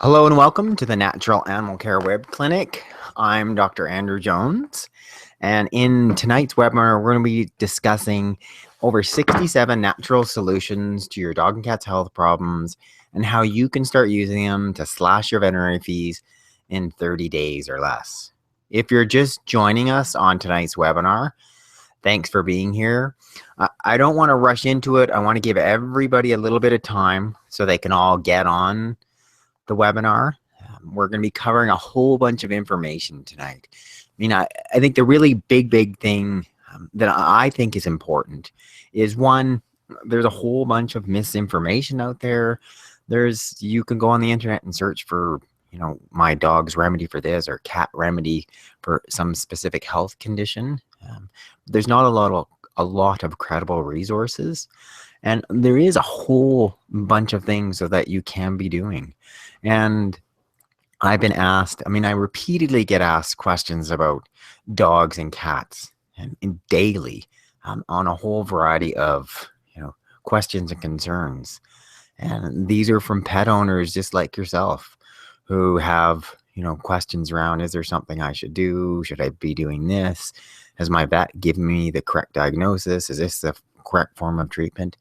Hello and welcome to the Natural Animal Care Web Clinic. I'm Dr. Andrew Jones, and in tonight's webinar, we're going to be discussing over 67 natural solutions to your dog and cat's health problems and how you can start using them to slash your veterinary fees in 30 days or less. If you're just joining us on tonight's webinar, thanks for being here. I don't want to rush into it. I want to give everybody a little bit of time so they can all get on the webinar. We're going to be covering a whole bunch of information tonight. I think the really big thing that I think is important is, one, there's a whole bunch of misinformation out there. You can go on the internet and search for, my dog's remedy for this or cat remedy for some specific health condition. There's not a lot of credible resources. And there is a whole bunch of things that you can be doing. And I've been asked, I repeatedly get asked questions about dogs and cats and daily on a whole variety of, questions and concerns. And these are from pet owners just like yourself who have, questions around, is there something I should do? Should I be doing this? Has my vet given me the correct diagnosis? Is this the correct form of treatment?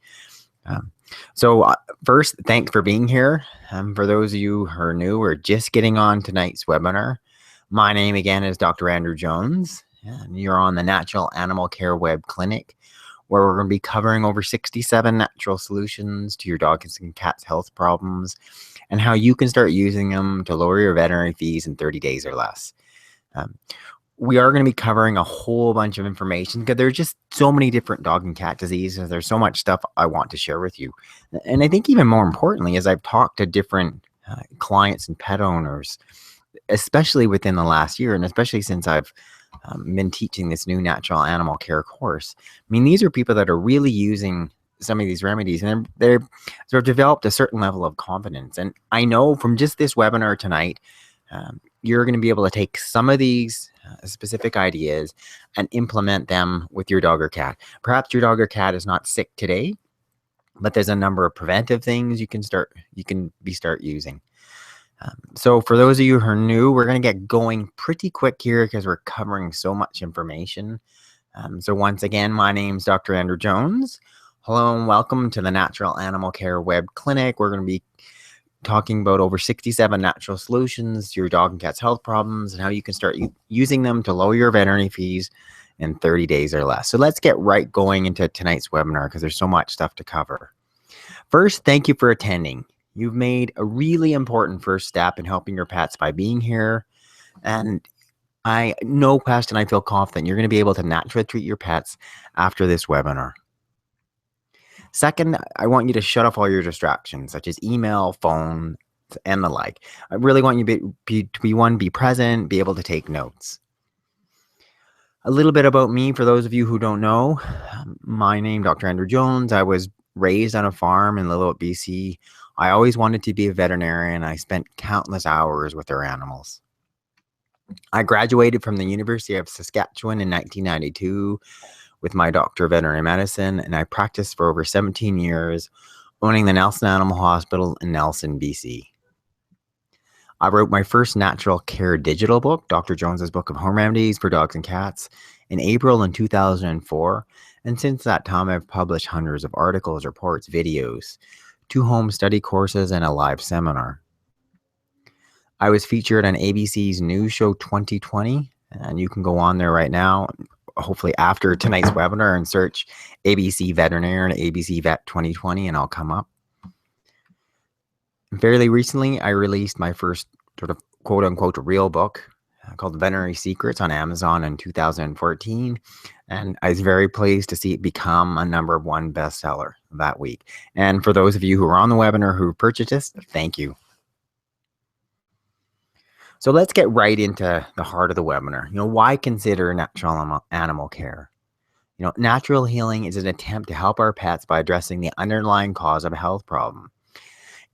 First, thanks for being here. For those of you who are new or just getting on tonight's webinar, my name again is Dr. Andrew Jones, and you're on the Natural Animal Care Web Clinic, where we're going to be covering over 67 natural solutions to your dog's and cat's health problems and how you can start using them to lower your veterinary fees in 30 days or less. We are going to be covering a whole bunch of information because there's just so many different dog and cat diseases. There's so much stuff I want to share with you. And I think even more importantly, as I've talked to different clients and pet owners, especially within the last year, and especially since I've been teaching this new natural animal care course, these are people that are really using some of these remedies, and they've developed a certain level of confidence. And I know from just this webinar tonight, you're going to be able to take some of these specific ideas and implement them with your dog or cat. Perhaps your dog or cat is not sick today, but there's a number of preventive things you can start using. So for those of you who are new, we're going to get going pretty quick here because we're covering so much information. So once again, my name's Dr. Andrew Jones. Hello and welcome to the Natural Animal Care Web Clinic. We're going to be talking about over 67 natural solutions to your dog and cat's health problems and how you can start using them to lower your veterinary fees in 30 days or less. So let's get right going into tonight's webinar because there's so much stuff to cover. First, thank you for attending. You've made a really important first step in helping your pets by being here. And no question, I feel confident you're going to be able to naturally treat your pets after this webinar. Second, I want you to shut off all your distractions, such as email, phone, and the like. I really want you to be present, be able to take notes. A little bit about me, for those of you who don't know, my name, Dr. Andrew Jones. I was raised on a farm in Lillooet, BC. I always wanted to be a veterinarian. I spent countless hours with our animals. I graduated from the University of Saskatchewan in 1992 with my Doctor of Veterinary Medicine, and I practiced for over 17 years, owning the Nelson Animal Hospital in Nelson, BC. I wrote my first natural care digital book, Dr. Jones's Book of Home Remedies for Dogs and Cats, in April in 2004, and since that time I've published hundreds of articles, reports, videos, 2 home study courses, and a live seminar. I was featured on ABC's News Show 2020, and you can go on there right now, hopefully after tonight's webinar, and search ABC Veterinarian, ABC Vet 2020, and I'll come up. Fairly recently, I released my first sort of quote-unquote real book called Veterinary Secrets on Amazon in 2014, and I was very pleased to see it become a #1 bestseller that week. And for those of you who are on the webinar who purchased this, thank you. So let's get right into the heart of the webinar. Why consider natural animal care? Natural healing is an attempt to help our pets by addressing the underlying cause of a health problem.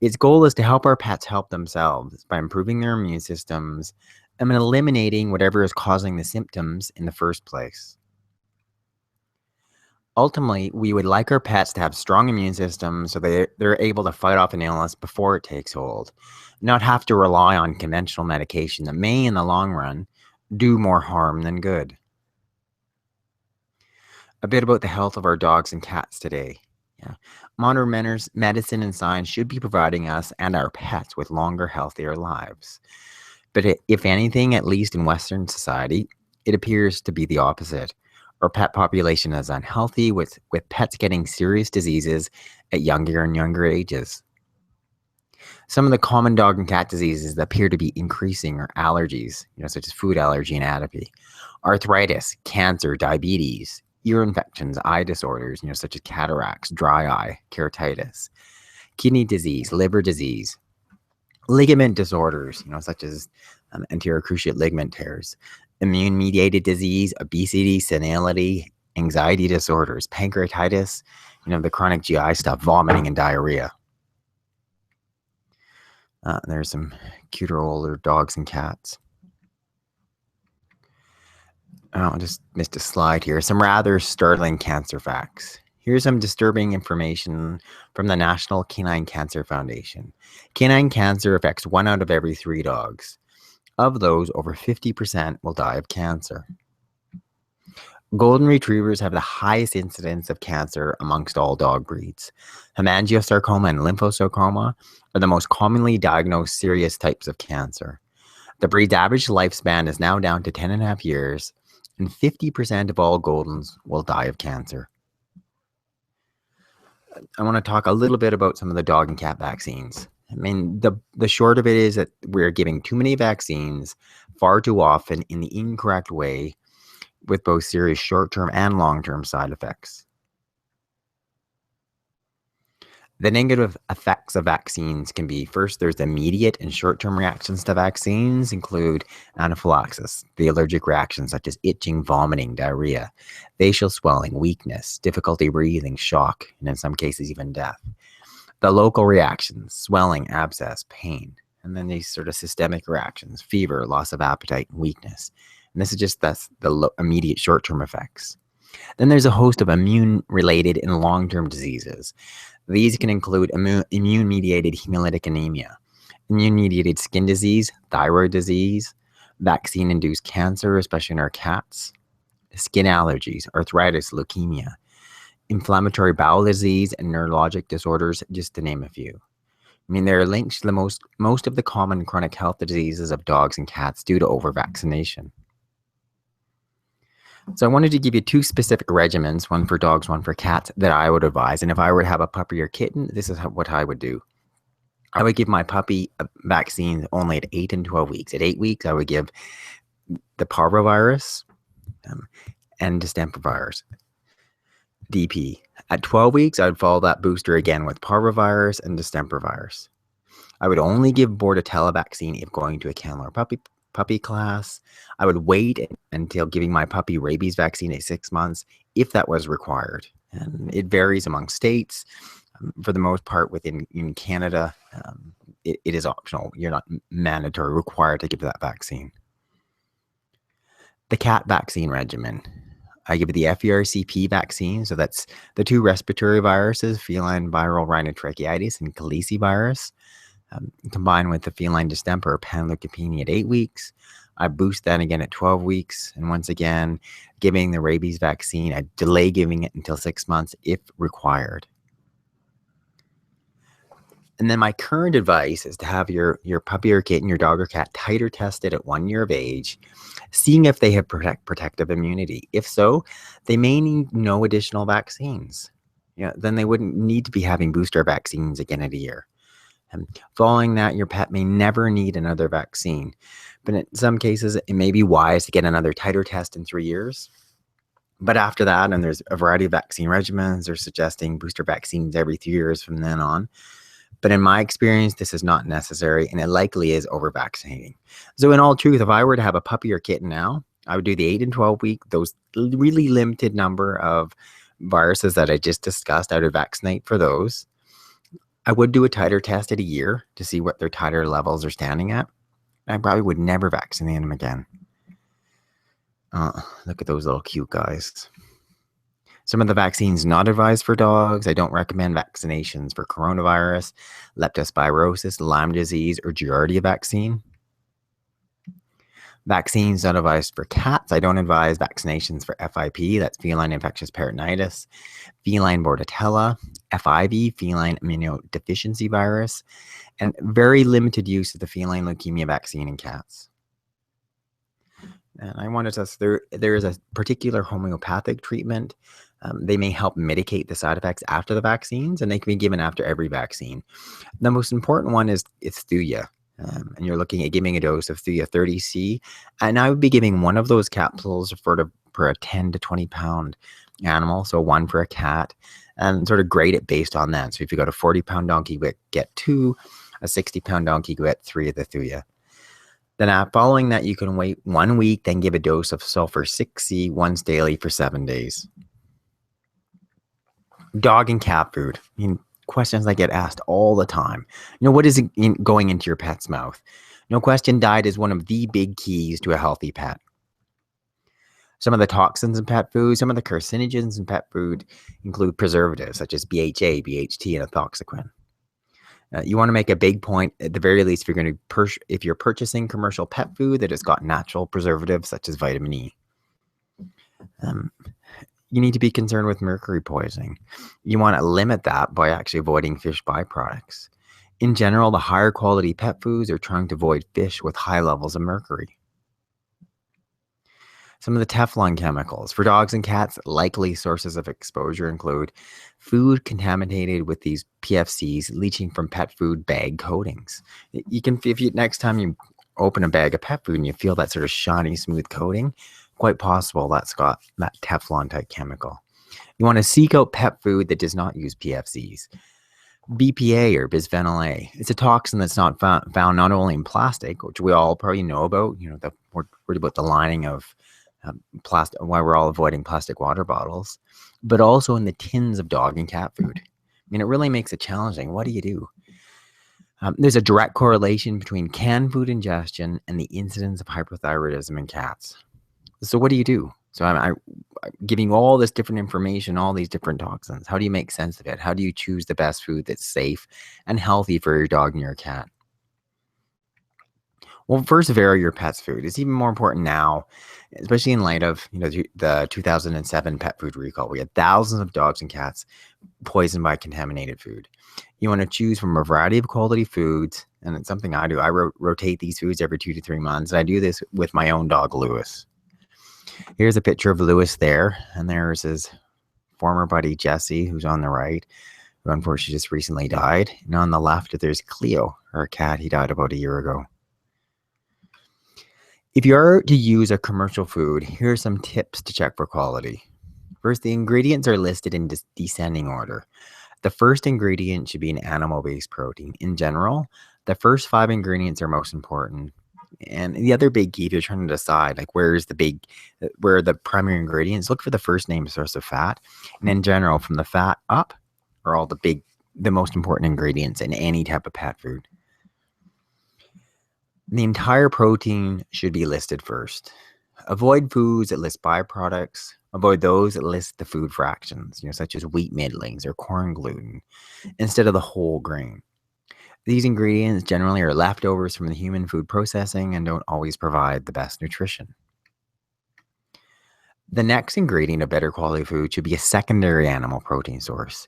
Its goal is to help our pets help themselves by improving their immune systems and eliminating whatever is causing the symptoms in the first place. Ultimately, we would like our pets to have strong immune systems so they're able to fight off an illness before it takes hold, not have to rely on conventional medication that may, in the long run, do more harm than good. A bit about the health of our dogs and cats today. Yeah. Modern medicine and science should be providing us and our pets with longer, healthier lives. But if anything, at least in Western society, it appears to be the opposite. Our pet population is unhealthy, with pets getting serious diseases at younger and younger ages. Some of the common dog and cat diseases that appear to be increasing are allergies, such as food allergy and atopy, arthritis, cancer, diabetes, ear infections, eye disorders, such as cataracts, dry eye, keratitis, kidney disease, liver disease, ligament disorders, such as anterior cruciate ligament tears, immune-mediated disease, obesity, senility, anxiety disorders, pancreatitis, the chronic GI stuff, vomiting and diarrhea. There's some cuter older dogs and cats. Oh, I just missed a slide here. Some rather startling cancer facts. Here's some disturbing information from the National Canine Cancer Foundation. Canine cancer affects 1 out of every 3 dogs. Of those, over 50% will die of cancer. Golden Retrievers have the highest incidence of cancer amongst all dog breeds. Hemangiosarcoma and lymphosarcoma are the most commonly diagnosed serious types of cancer. The breed's average lifespan is now down to 10.5 years, and 50% of all Goldens will die of cancer. I want to talk a little bit about some of the dog and cat vaccines. I mean, the short of it is that we're giving too many vaccines far too often in the incorrect way, with both serious short-term and long-term side effects. The negative effects of vaccines can be, first, there's immediate and short-term reactions to vaccines, include anaphylaxis, the allergic reactions such as itching, vomiting, diarrhea, facial swelling, weakness, difficulty breathing, shock, and in some cases even death. The local reactions, swelling, abscess, pain, and then these sort of systemic reactions, fever, loss of appetite, and weakness. And this is just the immediate short-term effects. Then there's a host of immune-related and long-term diseases. These can include immune-mediated hemolytic anemia, immune-mediated skin disease, thyroid disease, vaccine-induced cancer, especially in our cats, skin allergies, arthritis, leukemia, inflammatory bowel disease, and neurologic disorders, just to name a few. I mean, there are links to the most of the common chronic health diseases of dogs and cats due to over-vaccination. So I wanted to give you 2 specific regimens, one for dogs, one for cats, that I would advise. And if I were to have a puppy or kitten, this is what I would do. I would give my puppy a vaccine only at 8 and 12 weeks. At 8 weeks, I would give the parvovirus and distempervirus, DP. At 12 weeks, I would follow that booster again with parvovirus and distempervirus. I would only give Bordetella vaccine if going to a kennel or puppy class. I would wait until giving my puppy rabies vaccine at 6 months if that was required. And it varies among states. For the most part, in Canada, it is optional. You're not mandatory required to give that vaccine. The cat vaccine regimen. I give the FERCP vaccine, so that's the 2 respiratory viruses, feline viral rhinotracheitis and calicivirus, combined with the feline distemper or panleukopenia at 8 weeks. I boost that again at 12 weeks. And once again, giving the rabies vaccine, I delay giving it until 6 months if required. And then my current advice is to have your puppy or kitten, your dog or cat, titer tested at 1 year of age, seeing if they have protective immunity. If so, they may need no additional vaccines. Then they wouldn't need to be having booster vaccines again at a year. And following that, your pet may never need another vaccine. But in some cases, it may be wise to get another titer test in 3 years. But after that, and there's a variety of vaccine regimens, they're suggesting booster vaccines every 3 years from then on. But in my experience, this is not necessary, and it likely is over-vaccinating. So in all truth, if I were to have a puppy or kitten now, I would do the 8 and 12 week, those really limited number of viruses that I just discussed. I would vaccinate for those. I would do a titer test at a year to see what their titer levels are standing at. I probably would never vaccinate them again. Look at those little cute guys. Some of the vaccines not advised for dogs. I don't recommend vaccinations for coronavirus, leptospirosis, Lyme disease, or Giardia vaccine. Vaccines not advised for cats. I don't advise vaccinations for FIP, that's feline infectious peritonitis, feline bordetella, FIV, feline immunodeficiency virus, and very limited use of the feline leukemia vaccine in cats. And I wanted to there is a particular homeopathic treatment. They may help mitigate the side effects after the vaccines, and they can be given after every vaccine. The most important one is Thuya. And you're looking at giving a dose of Thuya 30C. And I would be giving one of those capsules for a 10 to 20 pound animal, so one for a cat, and sort of grade it based on that. So if you got a 40-pound donkey, get 2, a 60-pound donkey, get 3 of the Thuya. Then following that, you can wait 1 week, then give a dose of sulfur 6C once daily for 7 days. Dog and cat food. Questions I get asked all the time. What is going into your pet's mouth? No question, diet is one of the big keys to a healthy pet. Some of the toxins in pet food, some of the carcinogens in pet food include preservatives such as BHA, BHT, and ethoxyquin. You want to make a big point, at the very least, if you're purchasing commercial pet food that has got natural preservatives such as vitamin E. You need to be concerned with mercury poisoning. You want to limit that by actually avoiding fish byproducts. In general, the higher quality pet foods are trying to avoid fish with high levels of mercury. Some of the Teflon chemicals. For dogs and cats, likely sources of exposure include food contaminated with these PFCs leaching from pet food bag coatings. Next time you open a bag of pet food and you feel that sort of shiny, smooth coating, quite possible that's got that Teflon type chemical. You want to seek out pet food that does not use PFCs. BPA or bisphenol A. It's a toxin that's not found not only in plastic, which we all probably know about. We're worried about the lining of plastic, why we're all avoiding plastic water bottles, but also in the tins of dog and cat food. It really makes it challenging. What do you do? There's a direct correlation between canned food ingestion and the incidence of hyperthyroidism in cats. So what do you do? So I'm giving you all this different information, all these different toxins. How do you make sense of it? How do you choose the best food that's safe and healthy for your dog and your cat? Well, first, vary your pet's food. It's even more important now, especially in light of the 2007 pet food recall. We had thousands of dogs and cats poisoned by contaminated food. You want to choose from a variety of quality foods, and it's something I do. I rotate these foods every 2 to 3 months, and I do this with my own dog, Lewis. Here's a picture of Lewis there, and there's his former buddy, Jesse, who's on the right, who unfortunately just recently died. And on the left, there's Cleo, her cat. He died about a year ago. If you are to use a commercial food, here are some tips to check for quality. First, the ingredients are listed in descending order. The first ingredient should be an animal-based protein. In general, the first 5 ingredients are most important. And the other big key, if you're trying to decide where are the primary ingredients, look for the first name source of fat. And in general, from the fat up are all the most important ingredients in any type of pet food. The entire protein should be listed first. Avoid foods that list byproducts. Avoid those that list the food fractions, such as wheat middlings or corn gluten, instead of the whole grain. These ingredients generally are leftovers from the human food processing and don't always provide the best nutrition. The next ingredient of better quality food should be a secondary animal protein source.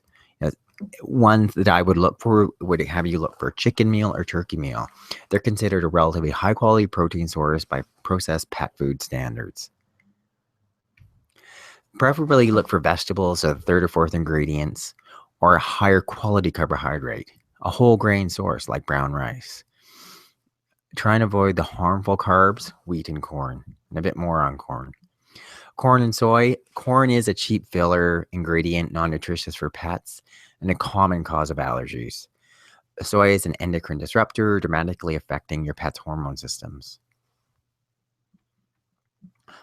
Ones that I would look for would have you look for chicken meal or turkey meal. They're considered a relatively high quality protein source by processed pet food standards. Preferably look for vegetables as the third or fourth ingredients, or a higher quality carbohydrate, a whole grain source like brown rice. Try and avoid the harmful carbs, wheat and corn, and a bit more on corn. Corn and soy. Corn is a cheap filler ingredient, non-nutritious for pets, and a common cause of allergies. Soy is an endocrine disruptor, dramatically affecting your pet's hormone systems.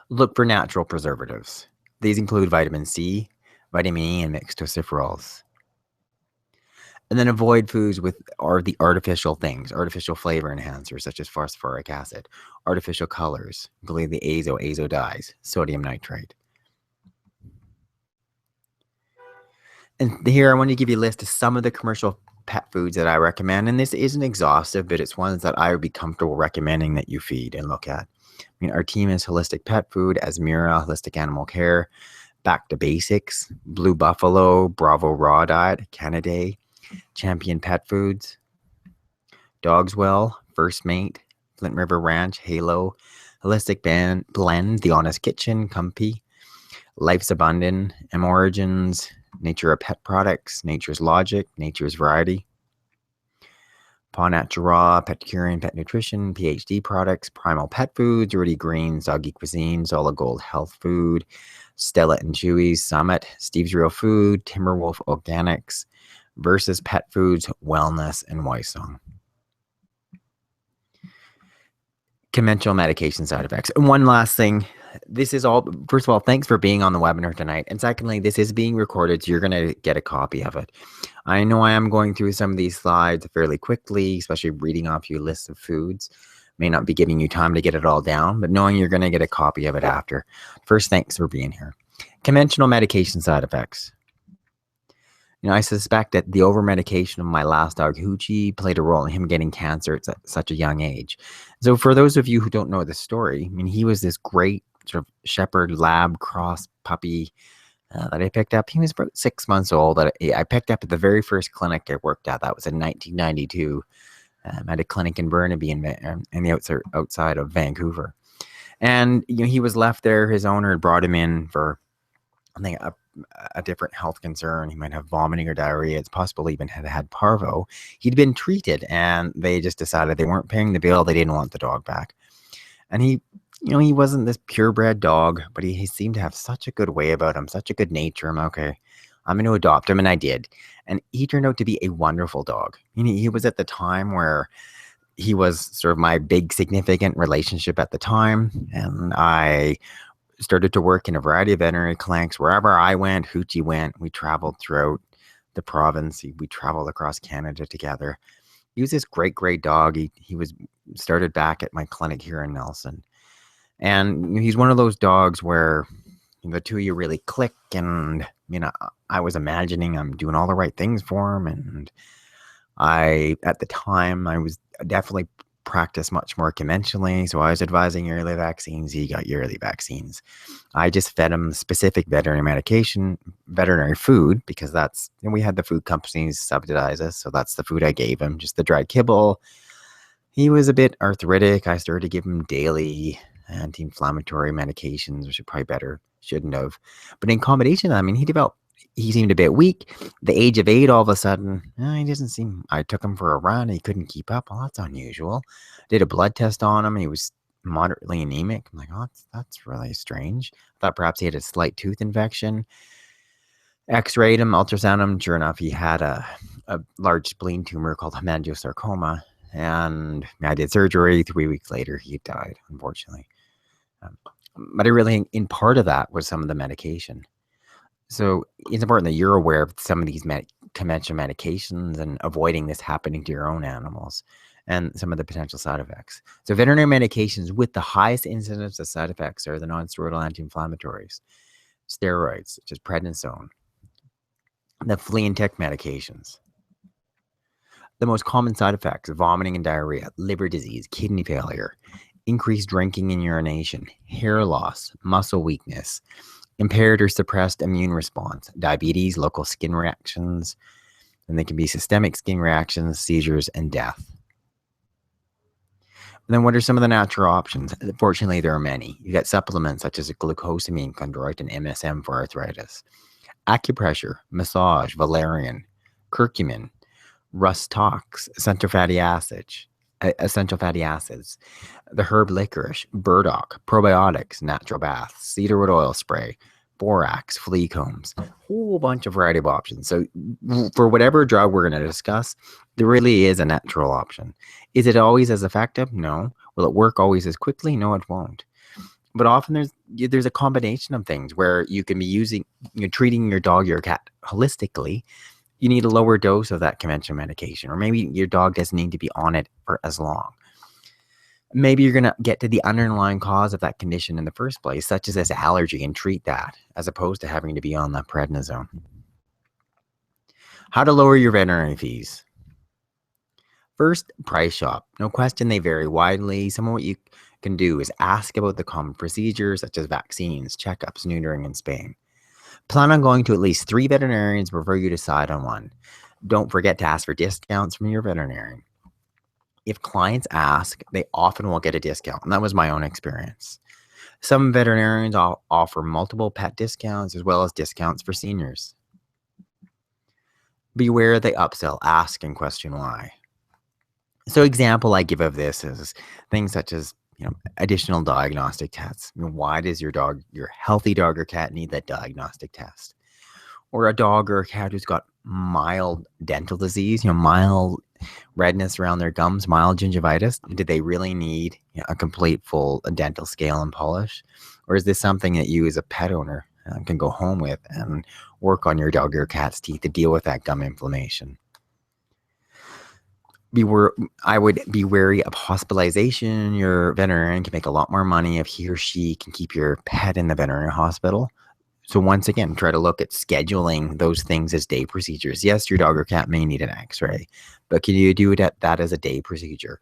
Look for natural preservatives. These include vitamin C, vitamin E, and mixed tocopherols. And then avoid foods with the artificial things, artificial flavor enhancers such as phosphoric acid, artificial colors, including the azo dyes, sodium nitrite. And here I want to give you a list of some of the commercial pet foods that I recommend. And this isn't exhaustive, but it's ones that I would be comfortable recommending that you feed and look at. I mean, our team is Holistic Pet Food, Asmira, Holistic Animal Care, Back to Basics, Blue Buffalo, Bravo Raw Diet, Canaday, Champion Pet Foods, Dogswell, First Mate, Flint River Ranch, Halo, Holistic Blend, The Honest Kitchen, Comfy, Life's Abundant, M Origins, Nature of Pet Products, Nature's Logic, Nature's Variety, Paw Natura, Pet Curing, Pet Nutrition, PhD Products, Primal Pet Foods, Rudy Greens, Doggy Cuisine, Solid Gold Health Food, Stella and Chewy's, Summit, Steve's Real Food, Timberwolf Organics, Versus Pet Foods, Wellness, and Weissong. Conventional medication side effects. And one last thing, this is all, first of all, thanks for being on the webinar tonight. And secondly, this is being recorded, so you're going to get a copy of it. I know I am going through some of these slides fairly quickly, especially reading off your list of foods. May not be giving you time to get it all down, but knowing you're going to get a copy of it after. First, thanks for being here. Conventional medication side effects. You know, I suspect that the over-medication of my last dog, Hoochie, played a role in him getting cancer at such a young age. So for those of you who don't know the story, I mean, he was this great sort of shepherd lab cross puppy that I picked up. He was about 6 months old. That I picked up at the very first clinic I worked at. That was in 1992. At a clinic in Burnaby in the outside of Vancouver. And you know, he was left there. His owner had brought him in for, I think, a different health concern. He might have vomiting or diarrhea. It's possible even had parvo. He'd been treated, and they just decided they weren't paying the bill. They didn't want the dog back. And he, you know, he wasn't this purebred dog, but he seemed to have such a good way about him, such a good nature. I'm okay, I'm going to adopt him, and I did. And he turned out to be a wonderful dog. You know, he was at the time where he was sort of my big significant relationship at the time, and I started to work in a variety of veterinary clinics. Wherever I went, Hoochie went. We traveled throughout the province. We traveled across Canada together. He was this great, great dog. He was started back at my clinic here in Nelson. And he's one of those dogs where the two of you really click. And, you know, I was imagining I'm doing all the right things for him. And at the time, I was definitely practice much more conventionally. So I was advising yearly vaccines. He got yearly vaccines. I just fed him specific veterinary food, because that's, and we had the food companies subsidize us. So that's the food I gave him, just the dry kibble. He was a bit arthritic. I started to give him daily anti-inflammatory medications, which shouldn't have. But in combination, I mean, he seemed a bit weak. The age of 8, all of a sudden, I took him for a run. He couldn't keep up. Well, that's unusual. Did a blood test on him. He was moderately anemic. I'm like, oh, that's really strange. I thought perhaps he had a slight tooth infection. X-rayed him, ultrasound him. Sure enough, he had a large spleen tumor called hemangiosarcoma. And I did surgery. 3 weeks later, he died, unfortunately. But I really think in part of that was some of the medication. So it's important that you're aware of some of these conventional medications and avoiding this happening to your own animals and some of the potential side effects. So veterinary medications with the highest incidence of side effects are the non-steroidal anti-inflammatories, steroids, such as prednisone, the flea and tick medications. The most common side effects: vomiting and diarrhea, liver disease, kidney failure, increased drinking and urination, hair loss, muscle weakness, impaired or suppressed immune response, diabetes, local skin reactions, and they can be systemic skin reactions, seizures, and death. And then what are some of the natural options? Fortunately, there are many. You got supplements such as glucosamine, chondroitin, MSM for arthritis, acupressure, massage, valerian, curcumin, rustox, essential fatty acids, the herb licorice, burdock, probiotics, natural baths, cedarwood oil spray, borax, flea combs, a whole bunch of variety of options. So for whatever drug we're going to discuss, there really is a natural option. Is it always as effective? No. Will it work always as quickly? No, it won't. But often there's a combination of things where you can be treating your dog, your cat holistically. You need a lower dose of that conventional medication, or maybe your dog doesn't need to be on it for as long. Maybe you're going to get to the underlying cause of that condition in the first place, such as this allergy, and treat that, as opposed to having to be on that prednisone. How to lower your veterinary fees. First, price shop. No question, they vary widely. Some of what you can do is ask about the common procedures such as vaccines, checkups, neutering, and spaying. Plan on going to at least 3 veterinarians before you decide on one. Don't forget to ask for discounts from your veterinarian. If clients ask, they often will get a discount, and that was my own experience. Some veterinarians offer multiple pet discounts as well as discounts for seniors. Beware they upsell, ask and question why. So example I give of this is things such as additional diagnostic tests. Why does your healthy dog or cat need that diagnostic test? Or a dog or a cat who's got mild dental disease, mild redness around their gums, mild gingivitis. Do they really need a complete full dental scale and polish? Or is this something that you as a pet owner can go home with and work on your dog or cat's teeth to deal with that gum inflammation? I would be wary of hospitalization. Your veterinarian can make a lot more money if he or she can keep your pet in the veterinary hospital. So once again, try to look at scheduling those things as day procedures. Yes, your dog or cat may need an x-ray, but can you do that as a day procedure?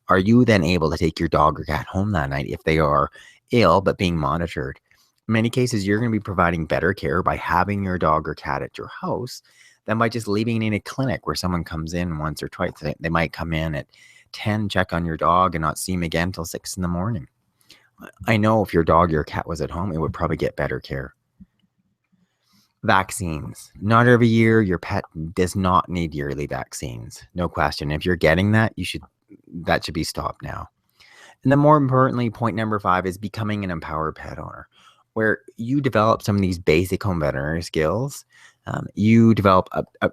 Are you then able to take your dog or cat home that night if they are ill but being monitored? In many cases, you're going to be providing better care by having your dog or cat at your house than by just leaving it in a clinic where someone comes in once or twice. They might come in at 10, check on your dog, and not see him again till 6 in the morning. I know if your dog or your cat was at home, it would probably get better care. Vaccines. Not every year. Your pet does not need yearly vaccines. No question. If you're getting that, that should be stopped now. And then more importantly, point number 5 is becoming an empowered pet owner, where you develop some of these basic home veterinary skills. You develop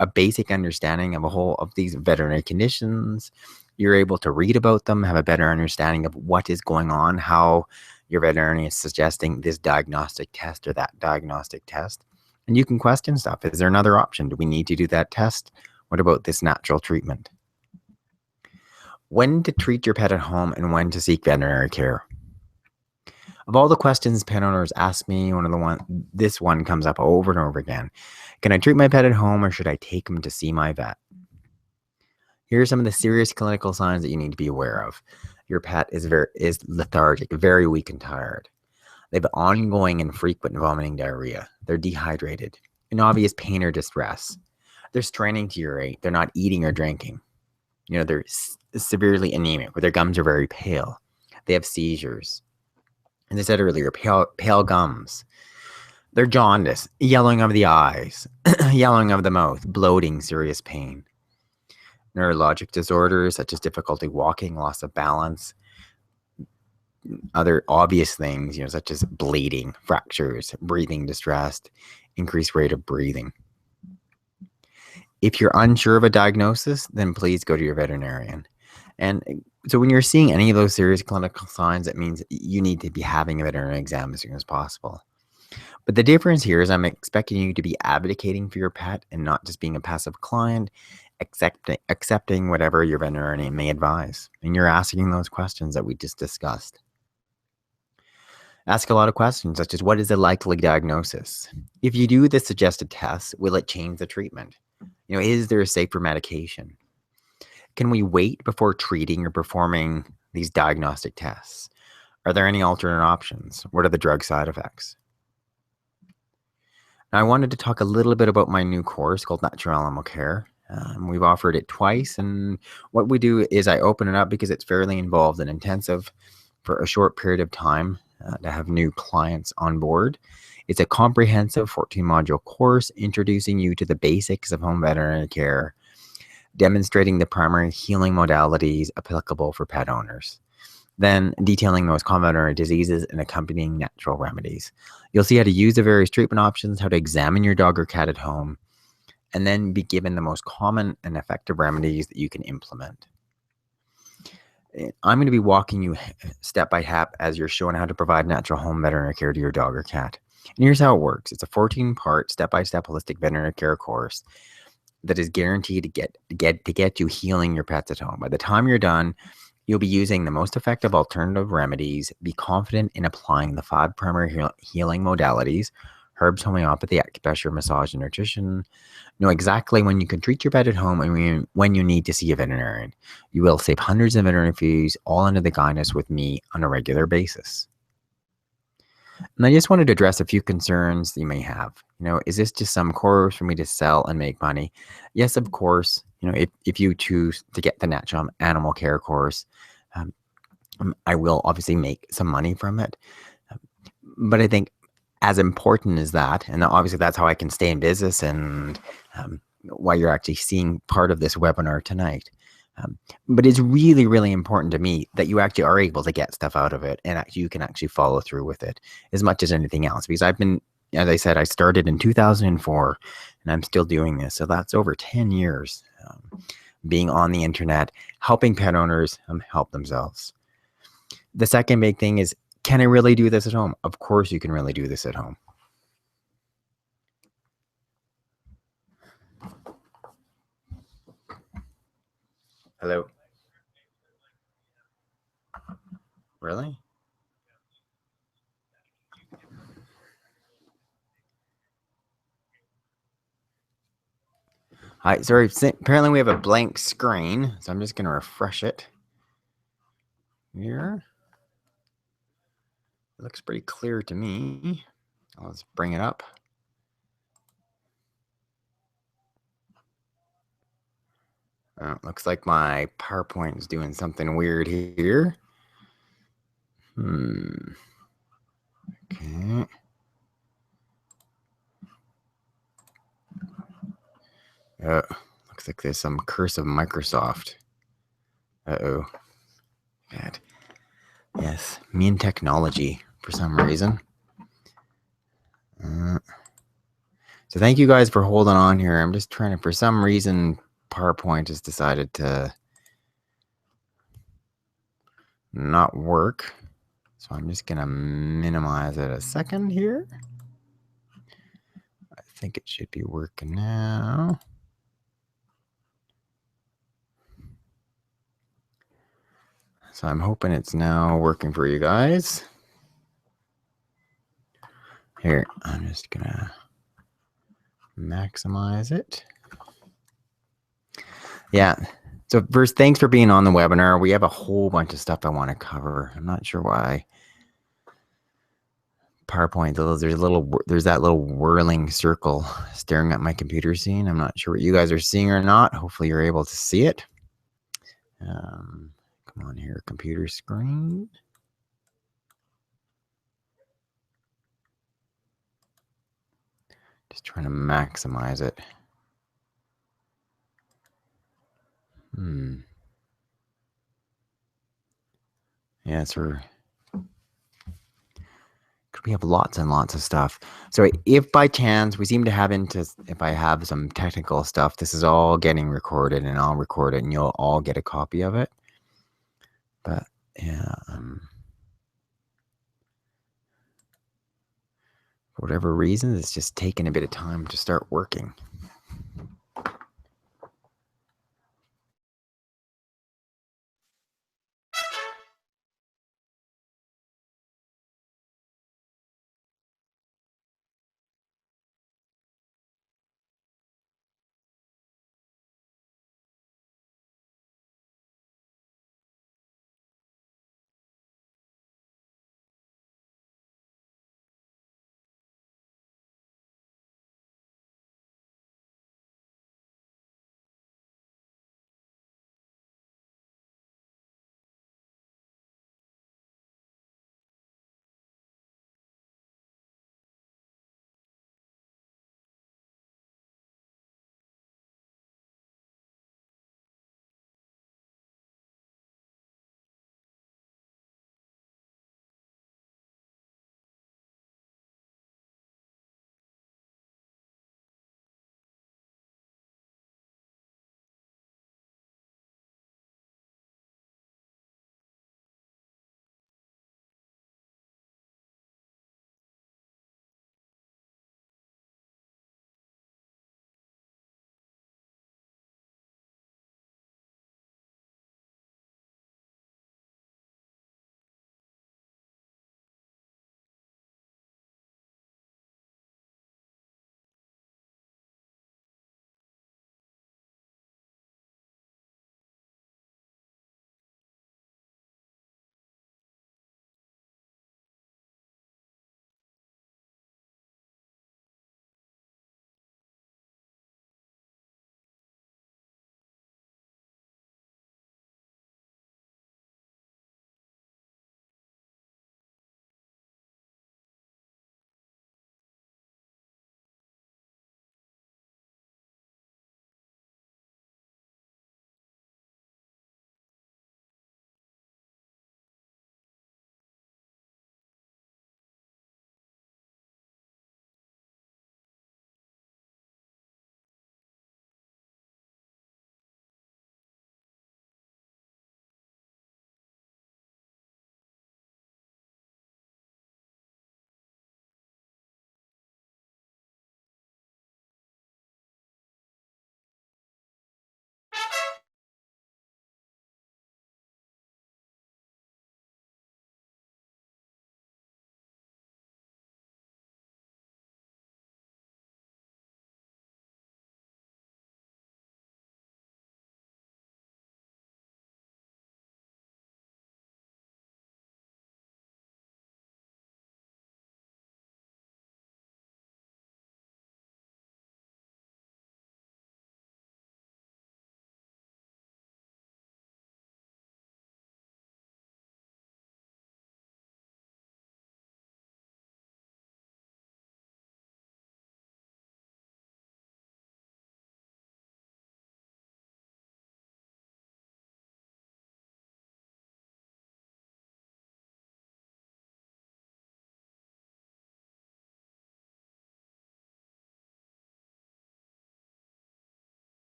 a basic understanding of these veterinary conditions. You're able to read about them, have a better understanding of what is going on, how your veterinarian is suggesting this diagnostic test or that diagnostic test. And you can question stuff. Is there another option? Do we need to do that test? What about this natural treatment? When to treat your pet at home and when to seek veterinary care. Of all the questions pet owners ask me, this one comes up over and over again. Can I treat my pet at home or should I take him to see my vet? Here are some of the serious clinical signs that you need to be aware of. Your pet is lethargic, very weak and tired. They have ongoing and frequent vomiting, diarrhea. They're dehydrated, an obvious pain or distress. They're straining to urate. They're not eating or drinking. They're severely anemic, where their gums are very pale. They have seizures. As I said earlier, pale gums. They're jaundice, yellowing of the eyes, yellowing of the mouth, bloating, serious pain. Neurologic disorders such as difficulty walking, loss of balance. Other obvious things, such as bleeding, fractures, breathing distress, increased rate of breathing. If you're unsure of a diagnosis, then please go to your veterinarian. And so when you're seeing any of those serious clinical signs, that means you need to be having a veterinary exam as soon as possible. But the difference here is I'm expecting you to be advocating for your pet and not just being a passive client, accepting whatever your veterinarian may advise. And you're asking those questions that we just discussed. Ask a lot of questions, such as what is the likely diagnosis? If you do the suggested test, will it change the treatment? Is there a safer medication? Can we wait before treating or performing these diagnostic tests? Are there any alternate options? What are the drug side effects? Now, I wanted to talk a little bit about my new course called Natural Animal Care. We've offered it twice, and what we do is I open it up because it's fairly involved and intensive for a short period of time to have new clients on board. It's a comprehensive 14-module course introducing you to the basics of home veterinary care, demonstrating the primary healing modalities applicable for pet owners, then detailing those common veterinary diseases and accompanying natural remedies. You'll see how to use the various treatment options, how to examine your dog or cat at home, and then be given the most common and effective remedies that you can implement. I'm going to be walking you step by step as you're shown how to provide natural home veterinary care to your dog or cat. And here's how it works. It's a 14-part step-by-step holistic veterinary care course that is guaranteed to get you healing your pets at home. By the time you're done, you'll be using the most effective alternative remedies, be confident in applying the 5 primary healing modalities: herbs, homeopathy, acupressure, massage, and nutrition. Know exactly when you can treat your pet at home and when you need to see a veterinarian. You will save hundreds of veterinary fees, all under the guidance with me on a regular basis. And I just wanted to address a few concerns that you may have. Is this just some course for me to sell and make money? Yes, of course. If you choose to get the natural animal care course, um, I will obviously make some money from it. Um, But I think as important as that, and obviously that's how I can stay in business and why you're actually seeing part of this webinar tonight. Um, but it's really, really important to me that you actually are able to get stuff out of it and you can actually follow through with it as much as anything else. Because as I said, I started in 2004 and I'm still doing this. So that's over 10 years being on the internet, helping pet owners help themselves. The second big thing is, can I really do this at home? Of course you can really do this at home. Hello? Really? Hi, sorry. Apparently we have a blank screen, so I'm just going to refresh it here. It looks pretty clear to me. Let's bring it up. Looks like my PowerPoint is doing something weird here. Okay. Looks like there's some curse of Microsoft. Uh-oh. Bad. Yes, me and technology for some reason. So thank you guys for holding on here. I'm just trying to, for some reason, PowerPoint has decided to not work. So I'm just going to minimize it a second here. I think it should be working now. So I'm hoping it's now working for you guys. Here, I'm just going to maximize it. Yeah. So first, thanks for being on the webinar. We have a whole bunch of stuff I want to cover. I'm not sure why. PowerPoint, there's that little whirling circle staring at my computer screen. I'm not sure what you guys are seeing or not. Hopefully you're able to see it. Come on here, computer screen. Just trying to maximize it. Yeah, we have lots and lots of stuff. So if by chance we seem to have if I have some technical stuff, this is all getting recorded and I'll record it and you'll all get a copy of it. But yeah, for whatever reason, it's just taken a bit of time to start working.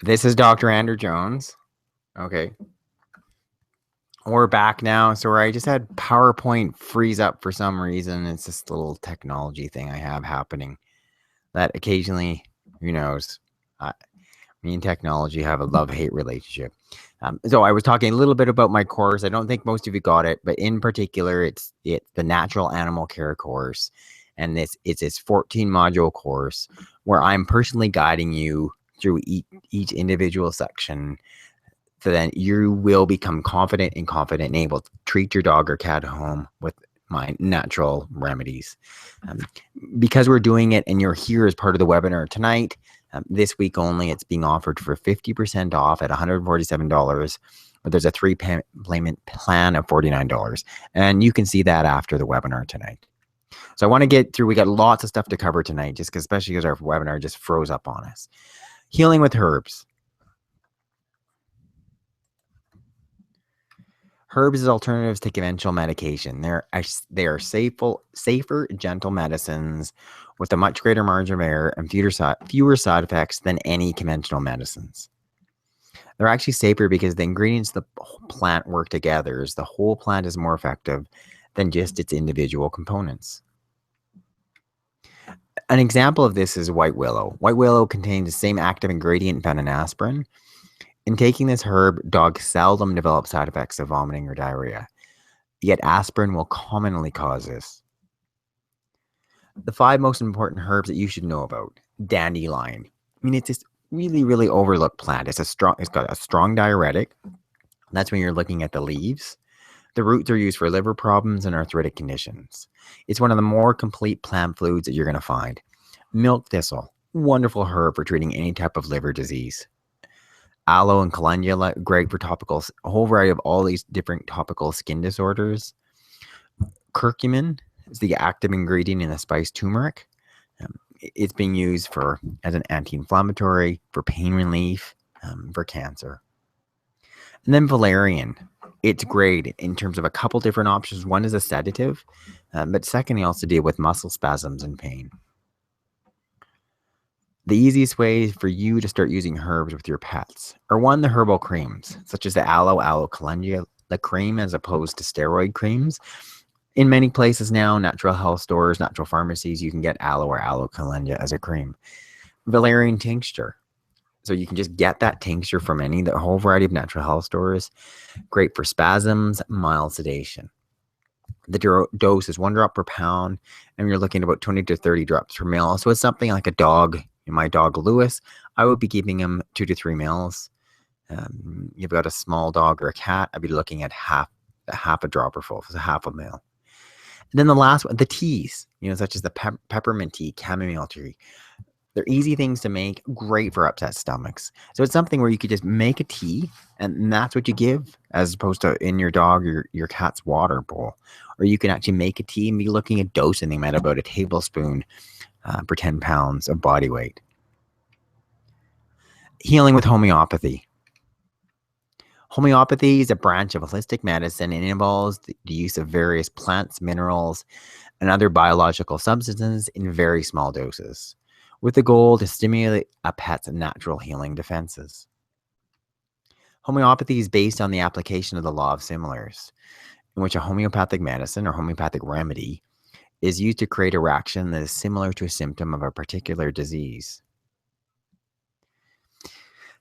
This is Dr. Andrew Jones. Okay. We're back now. Sorry, I just had PowerPoint freeze up for some reason. It's this little technology thing I have happening that occasionally, who knows, me and technology have a love-hate relationship. So I was talking a little bit about my course. I don't think most of you got it, but in particular, it's the Natural Animal Care course. And it's this 14-module course where I'm personally guiding you through each individual section, so then you will become confident and able to treat your dog or cat at home with my natural remedies. Because we're doing it and you're here as part of the webinar tonight, this week only, it's being offered for 50% off at $147, but there's a 3-payment plan of $49. And you can see that after the webinar tonight. So I want to get through, we got lots of stuff to cover tonight, just because, especially because our webinar just froze up on us. Healing with herbs. Herbs as alternatives to conventional medication. They are safer, gentle medicines with a much greater margin of error and fewer side effects than any conventional medicines. They're actually safer because the ingredients of the plant work together, as the whole plant is more effective than just its individual components. An example of this is white willow. White willow contains the same active ingredient found in aspirin. In taking this herb, dogs seldom develop side effects of vomiting or diarrhea, yet aspirin will commonly cause this. The 5 most important herbs that you should know about. Dandelion. I mean, it's this really, really overlooked plant. It's got a strong diuretic. That's when you're looking at the leaves. The roots are used for liver problems and arthritic conditions. It's one of the more complete plant foods that you're going to find. Milk thistle. Wonderful herb for treating any type of liver disease. Aloe and calendula, great for topicals, a whole variety of all these different topical skin disorders. Curcumin is the active ingredient in the spice turmeric. It's being used as an anti-inflammatory, for pain relief, for cancer. And then valerian. It's great in terms of a couple different options. One is a sedative, but second, you also deal with muscle spasms and pain. The easiest way for you to start using herbs with your pets are the herbal creams, such as the aloe calendula cream, as opposed to steroid creams. In many places now, natural health stores, natural pharmacies, you can get aloe or aloe calendula as a cream. Valerian tincture. So you can just get that tincture from the whole variety of natural health stores. Great for spasms, mild sedation. The dose is 1 drop per pound, and you're looking at about 20 to 30 drops per ml. So it's something like a dog. My dog Lewis, I would be giving him 2 to 3 mils. You've got a small dog or a cat, I'd be looking at half a dropper full, so half a mil. And then the last one, the teas, such as the peppermint tea, chamomile tea. They're easy things to make, great for upset stomachs. So it's something where you could just make a tea, and that's what you give, as opposed to in your dog or your cat's water bowl. Or you can actually make a tea and be looking at dosing them at about a tablespoon per 10 pounds of body weight. Healing with homeopathy. Homeopathy is a branch of holistic medicine and involves the use of various plants, minerals, and other biological substances in very small doses, with the goal to stimulate a pet's natural healing defenses. Homeopathy is based on the application of the law of similars, in which a homeopathic medicine or homeopathic remedy is used to create a reaction that is similar to a symptom of a particular disease.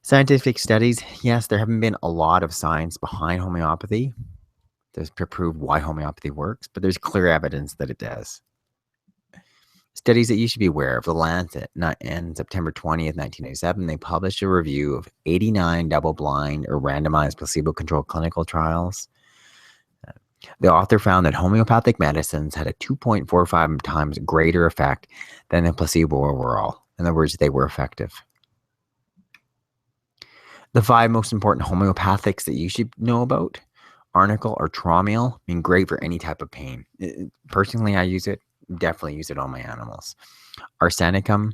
Scientific studies, yes, there haven't been a lot of science behind homeopathy to prove why homeopathy works, but there's clear evidence that it does. Studies that you should be aware of. The Lancet, on September 20th, 1997, they published a review of 89 double-blind or randomized placebo-controlled clinical trials. The author found that homeopathic medicines had a 2.45 times greater effect than the placebo overall. In other words, they were effective. The 5 most important homeopathics that you should know about: arnica or traumiel, great for any type of pain. Personally, I use it. Definitely use it on my animals. Arsenicum,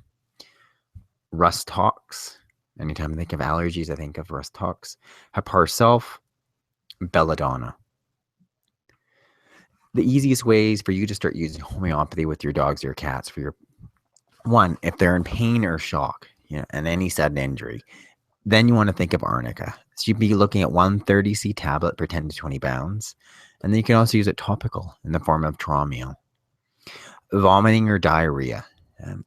rust tox. Anytime I think of allergies, I think of rust tox. Hepar sulf, belladonna. The easiest ways for you to start using homeopathy with your dogs or your cats if they're in pain or shock, and any sudden injury. Then you want to think of arnica. So you'd be looking at 130C tablet per 10 to 20 pounds. And then you can also use it topical in the form of Tromeo. Vomiting or diarrhea,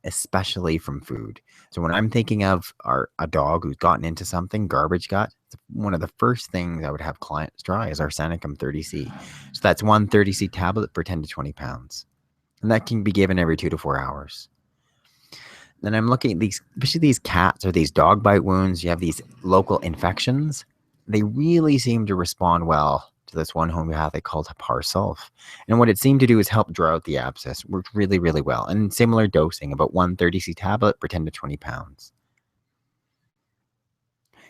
especially from food. So when I'm thinking of a dog who's gotten into something, garbage gut, one of the first things I would have clients try is arsenicum 30C. So that's 130C tablet per 10 to 20 pounds. And that can be given every 2 to 4 hours. Then I'm looking at these, especially these cats or these dog bite wounds. You have these local infections. They really seem to respond well to this one homeopathic called Parsulf. And what it seemed to do is help draw out the abscess. Worked really, really well. And similar dosing, about 130C tablet per 10 to 20 pounds.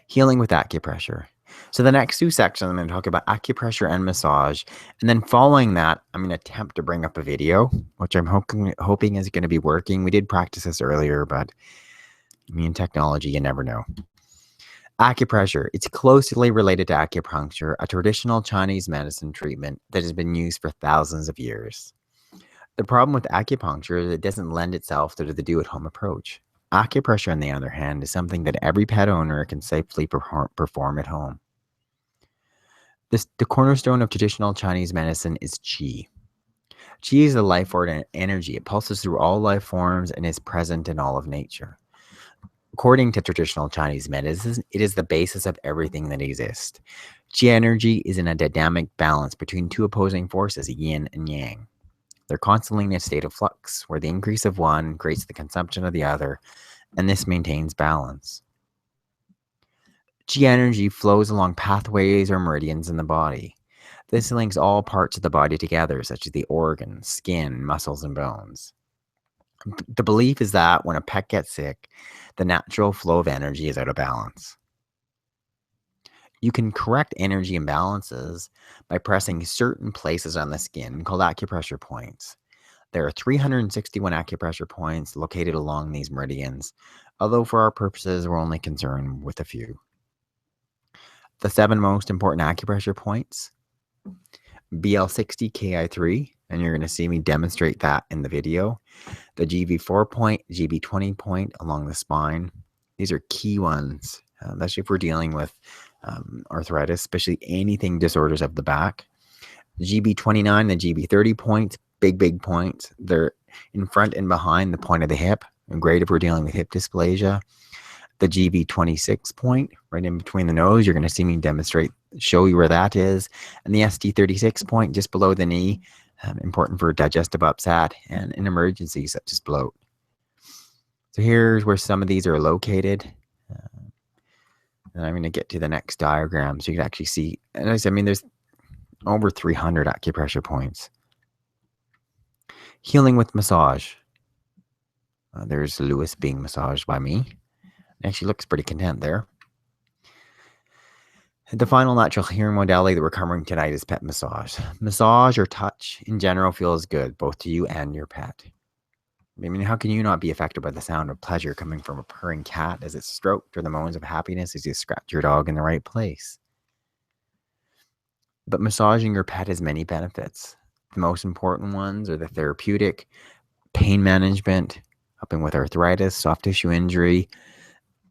Healing with acupressure. So the next two sections, I'm going to talk about acupressure and massage. And then following that, I'm going to attempt to bring up a video, which I'm hoping is going to be working. We did practice this earlier, but me and technology, you never know. Acupressure. It's closely related to acupuncture, a traditional Chinese medicine treatment that has been used for thousands of years. The problem with acupuncture is it doesn't lend itself to the do-at-home approach. Acupressure, on the other hand, is something that every pet owner can safely perform at home. The cornerstone of traditional Chinese medicine is qi. Qi is the life force and energy. It pulses through all life forms and is present in all of nature. According to traditional Chinese medicine, it is the basis of everything that exists. Qi energy is in a dynamic balance between two opposing forces, yin and yang. They're constantly in a state of flux, where the increase of one creates the consumption of the other, and this maintains balance. Qi energy flows along pathways or meridians in the body. This links all parts of the body together, such as the organs, skin, muscles, and bones. The belief is that when a pet gets sick, the natural flow of energy is out of balance. You can correct energy imbalances by pressing certain places on the skin called acupressure points. There are 361 acupressure points located along these meridians, although for our purposes, we're only concerned with a few. The 7 most important acupressure points: BL60 KI3, and you're going to see me demonstrate that in the video. The GB4 point, GB20 point along the spine. These are key ones, especially if we're dealing with arthritis, especially anything disorders of the back. GB29, the GB30 points, big points. They're in front and behind the point of the hip, and great if we're dealing with hip dysplasia. The GB26 point, right in between the nose, you're going to see me show you where that is. And the ST36 point, just below the knee, important for digestive upset and in emergencies such as bloat. So here's where some of these are located. And I'm going to get to the next diagram so you can actually see. And I mean, there's over 300 acupressure points. Healing with massage. There's Lewis being massaged by me. Actually looks pretty content there. The final natural healing modality that we're covering tonight is pet massage. Massage or touch in general feels good, both to you and your pet. I mean, how can you not be affected by the sound of pleasure coming from a purring cat as it's stroked, or the moans of happiness as you scratch your dog in the right place? But massaging your pet has many benefits. The most important ones are the therapeutic, pain management, helping with arthritis, soft tissue injury,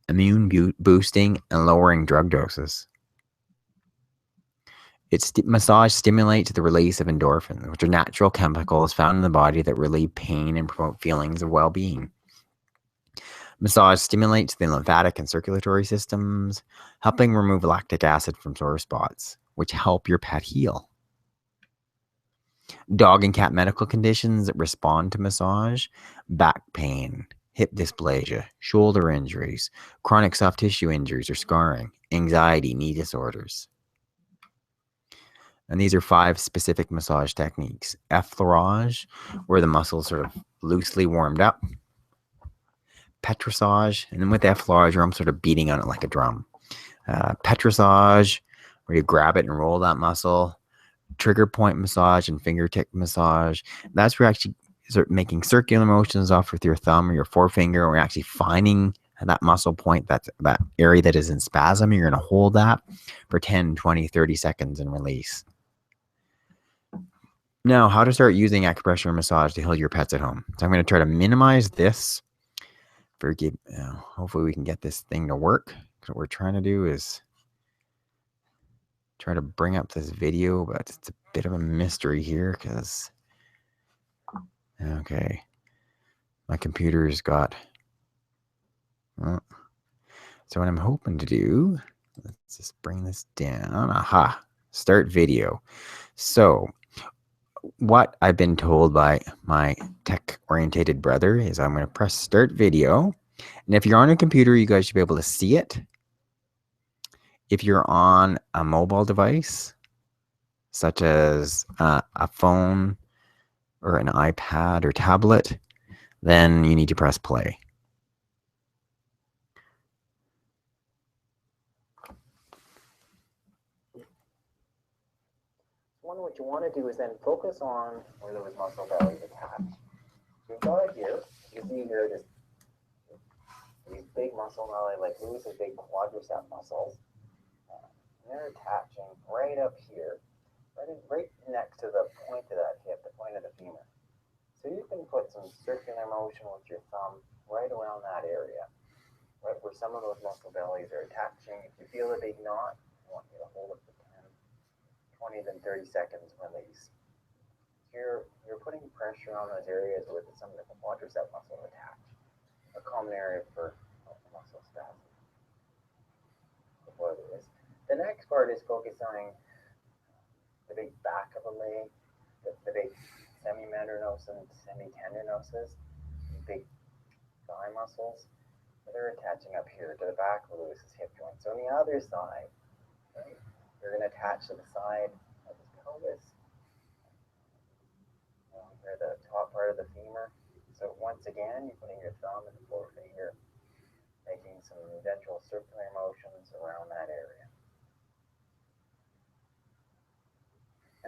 immune boosting, and lowering drug doses. Massage stimulates the release of endorphins, which are natural chemicals found in the body that relieve pain and promote feelings of well-being. Massage stimulates the lymphatic and circulatory systems, helping remove lactic acid from sore spots, which help your pet heal. Dog and cat medical conditions that respond to massage: back pain, hip dysplasia, shoulder injuries, chronic soft tissue injuries or scarring, anxiety, knee disorders. And these are 5 specific massage techniques. Effleurage, where the muscles sort of loosely warmed up. Petrissage, and then with effleurage, I'm sort of beating on it like a drum. Petrissage, where you grab it and roll that muscle. Trigger point massage and fingertip massage. That's where you're actually sort of making circular motions off with your thumb or your forefinger, or actually finding that muscle point, that area that is in spasm. You're going to hold that for 10, 20, 30 seconds and release. Now, how to start using acupressure and massage to heal your pets at home. So I'm going to try to minimize this. Hopefully we can get this thing to work. what we're trying to do is try to bring up this video, but it's a bit of a mystery here because, okay, my computer's got, well, so what I'm hoping to do, let's just bring this down. Aha, start video. So what I've been told by my tech-orientated brother is I'm going to press start video. And if you're on a computer, you guys should be able to see it. If you're on a mobile device, such as a phone or an iPad or tablet, then you need to press play. What you want to do is then focus on where those muscle bellies attach. You've got it here. You see here these big muscle belly, like Lewis's big quadricep muscles. They're attaching right up here, right next to the point of that hip, the point of the femur. So you can put some circular motion with your thumb right around that area, right where some of those muscle bellies are attaching. If you feel a big knot, I want you to hold it for 10, 20, then 30 seconds, release. You're putting pressure on those areas where some of the quadricep muscle attach, a common area for muscle spasm. What it is. The next part is focusing on the big back of the leg, the big semimembranosus and semitendinosus, the big thigh muscles. They're attaching up here to the back of Lewis's hip joint. So on the other side, right, you're going to attach to the side of his pelvis, or the top part of the femur. So once again, you're putting your thumb and forefinger, making some ventral circular motions around that area.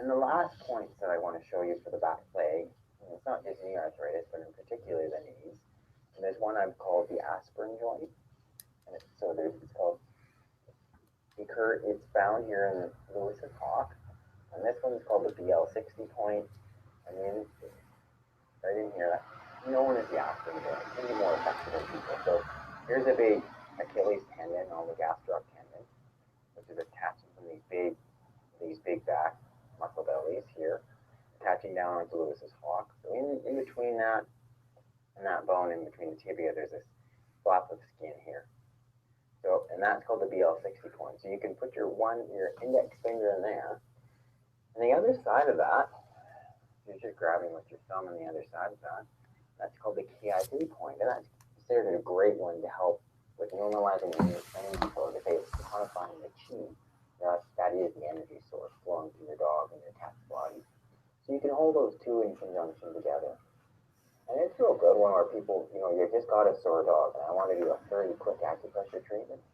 And the last points that I want to show you for the back leg, and it's not just knee arthritis, but in particular the knees. And there's one I've called the aspirin joint. And it's called, it's found here in Lewis's hock. And this one's called the BL60 point. And then right in here, known as the aspirin joint. It's going to be more effective in people. So here's a big Achilles tendon on the gastroc tendon, which is attaching from these big back muscle bellies here, attaching down onto Lewis's hock. So in between that and that bone, in between the tibia, there's this flap of skin here. So, and that's called the BL60 point. So you can put your index finger in there, and the other side of that, you're just grabbing with your thumb on the other side of that. That's called the KI3 point, and that's considered a great one to help with normalizing energy flow, to say it's tonifying the chi. That is the energy source flowing through your dog and your cat's body. So you can hold those two in conjunction together. And it's a real good one where people, you just got a sore dog and I want to do a very quick acupressure treatment.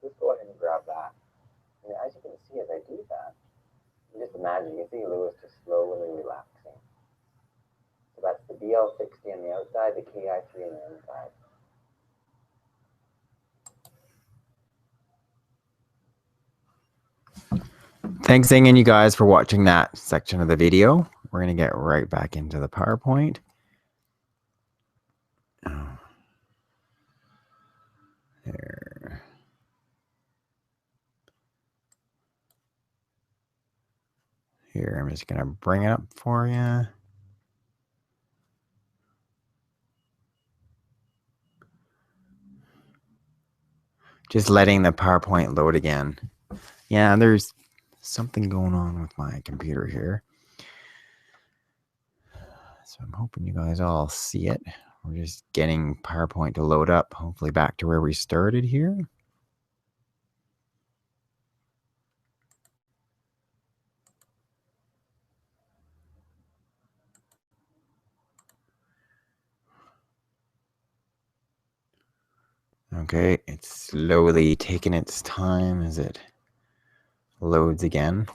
Just go ahead and grab that. And as you can see, as I do that, you just imagine, you see Lewis just slowly relaxing. So that's the BL60 on the outside, the KI3 on the inside. Thanks again, you guys, for watching that section of the video. We're going to get right back into the PowerPoint. There. Here, I'm just going to bring it up for you. Just letting the PowerPoint load again. Yeah, there's something going on with my computer here. So I'm hoping you guys all see it. We're just getting PowerPoint to load up, hopefully back to where we started here. Okay, it's slowly taking its time as it loads again.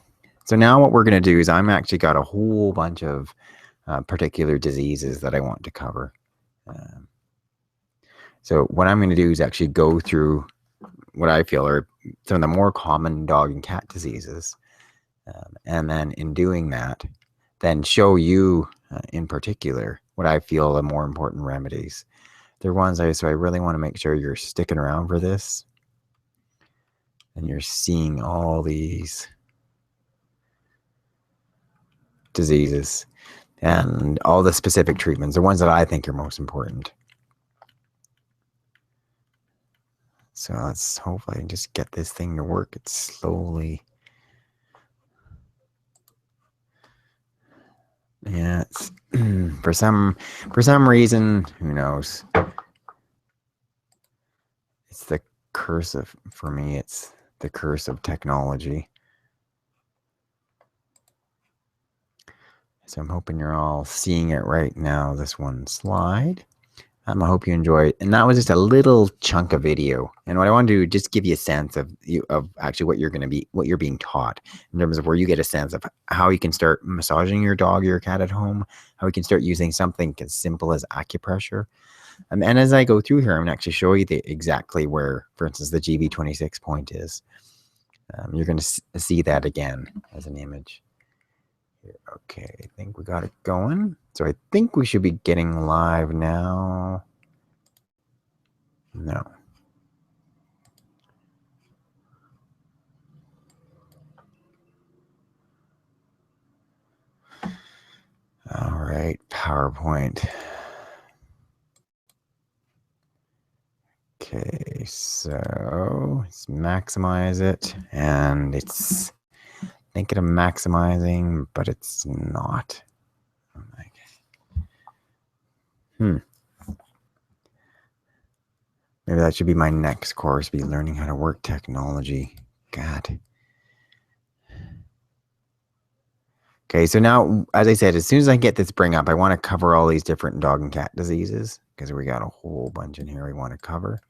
So now what we're going to do is I'm actually got a whole bunch of particular diseases that I want to cover. So what I'm going to do is actually go through what I feel are some of the more common dog and cat diseases. And then in doing that, then show you in particular what I feel are more important remedies. They're ones so I really want to make sure you're sticking around for this. And you're seeing all these diseases and all the specific treatments, the ones that I think are most important. So let's hopefully just get this thing to work. It's slowly. Yeah, it's for some reason, who knows? It's the curse of, for me, it's the curse of technology. So I'm hoping you're all seeing it right now, this one slide. I hope you enjoy it. And that was just a little chunk of video. And what I want to do is just give you a sense of actually what you're being taught in terms of where you get a sense of how you can start massaging your dog or your cat at home, how you can start using something as simple as acupressure. And as I go through here, I'm going to actually show you exactly where, for instance, the GB26 point is. You're going to see that again as an image. Okay, I think we got it going. So I think we should be getting live now. No. All right, PowerPoint. Okay, so let's maximize it. And it's thinking of maximizing, but it's not. Maybe that should be my next course, be learning how to work technology. God. Okay, so now, as I said, as soon as I get this bring up, I want to cover all these different dog and cat diseases because we got a whole bunch in here we want to cover.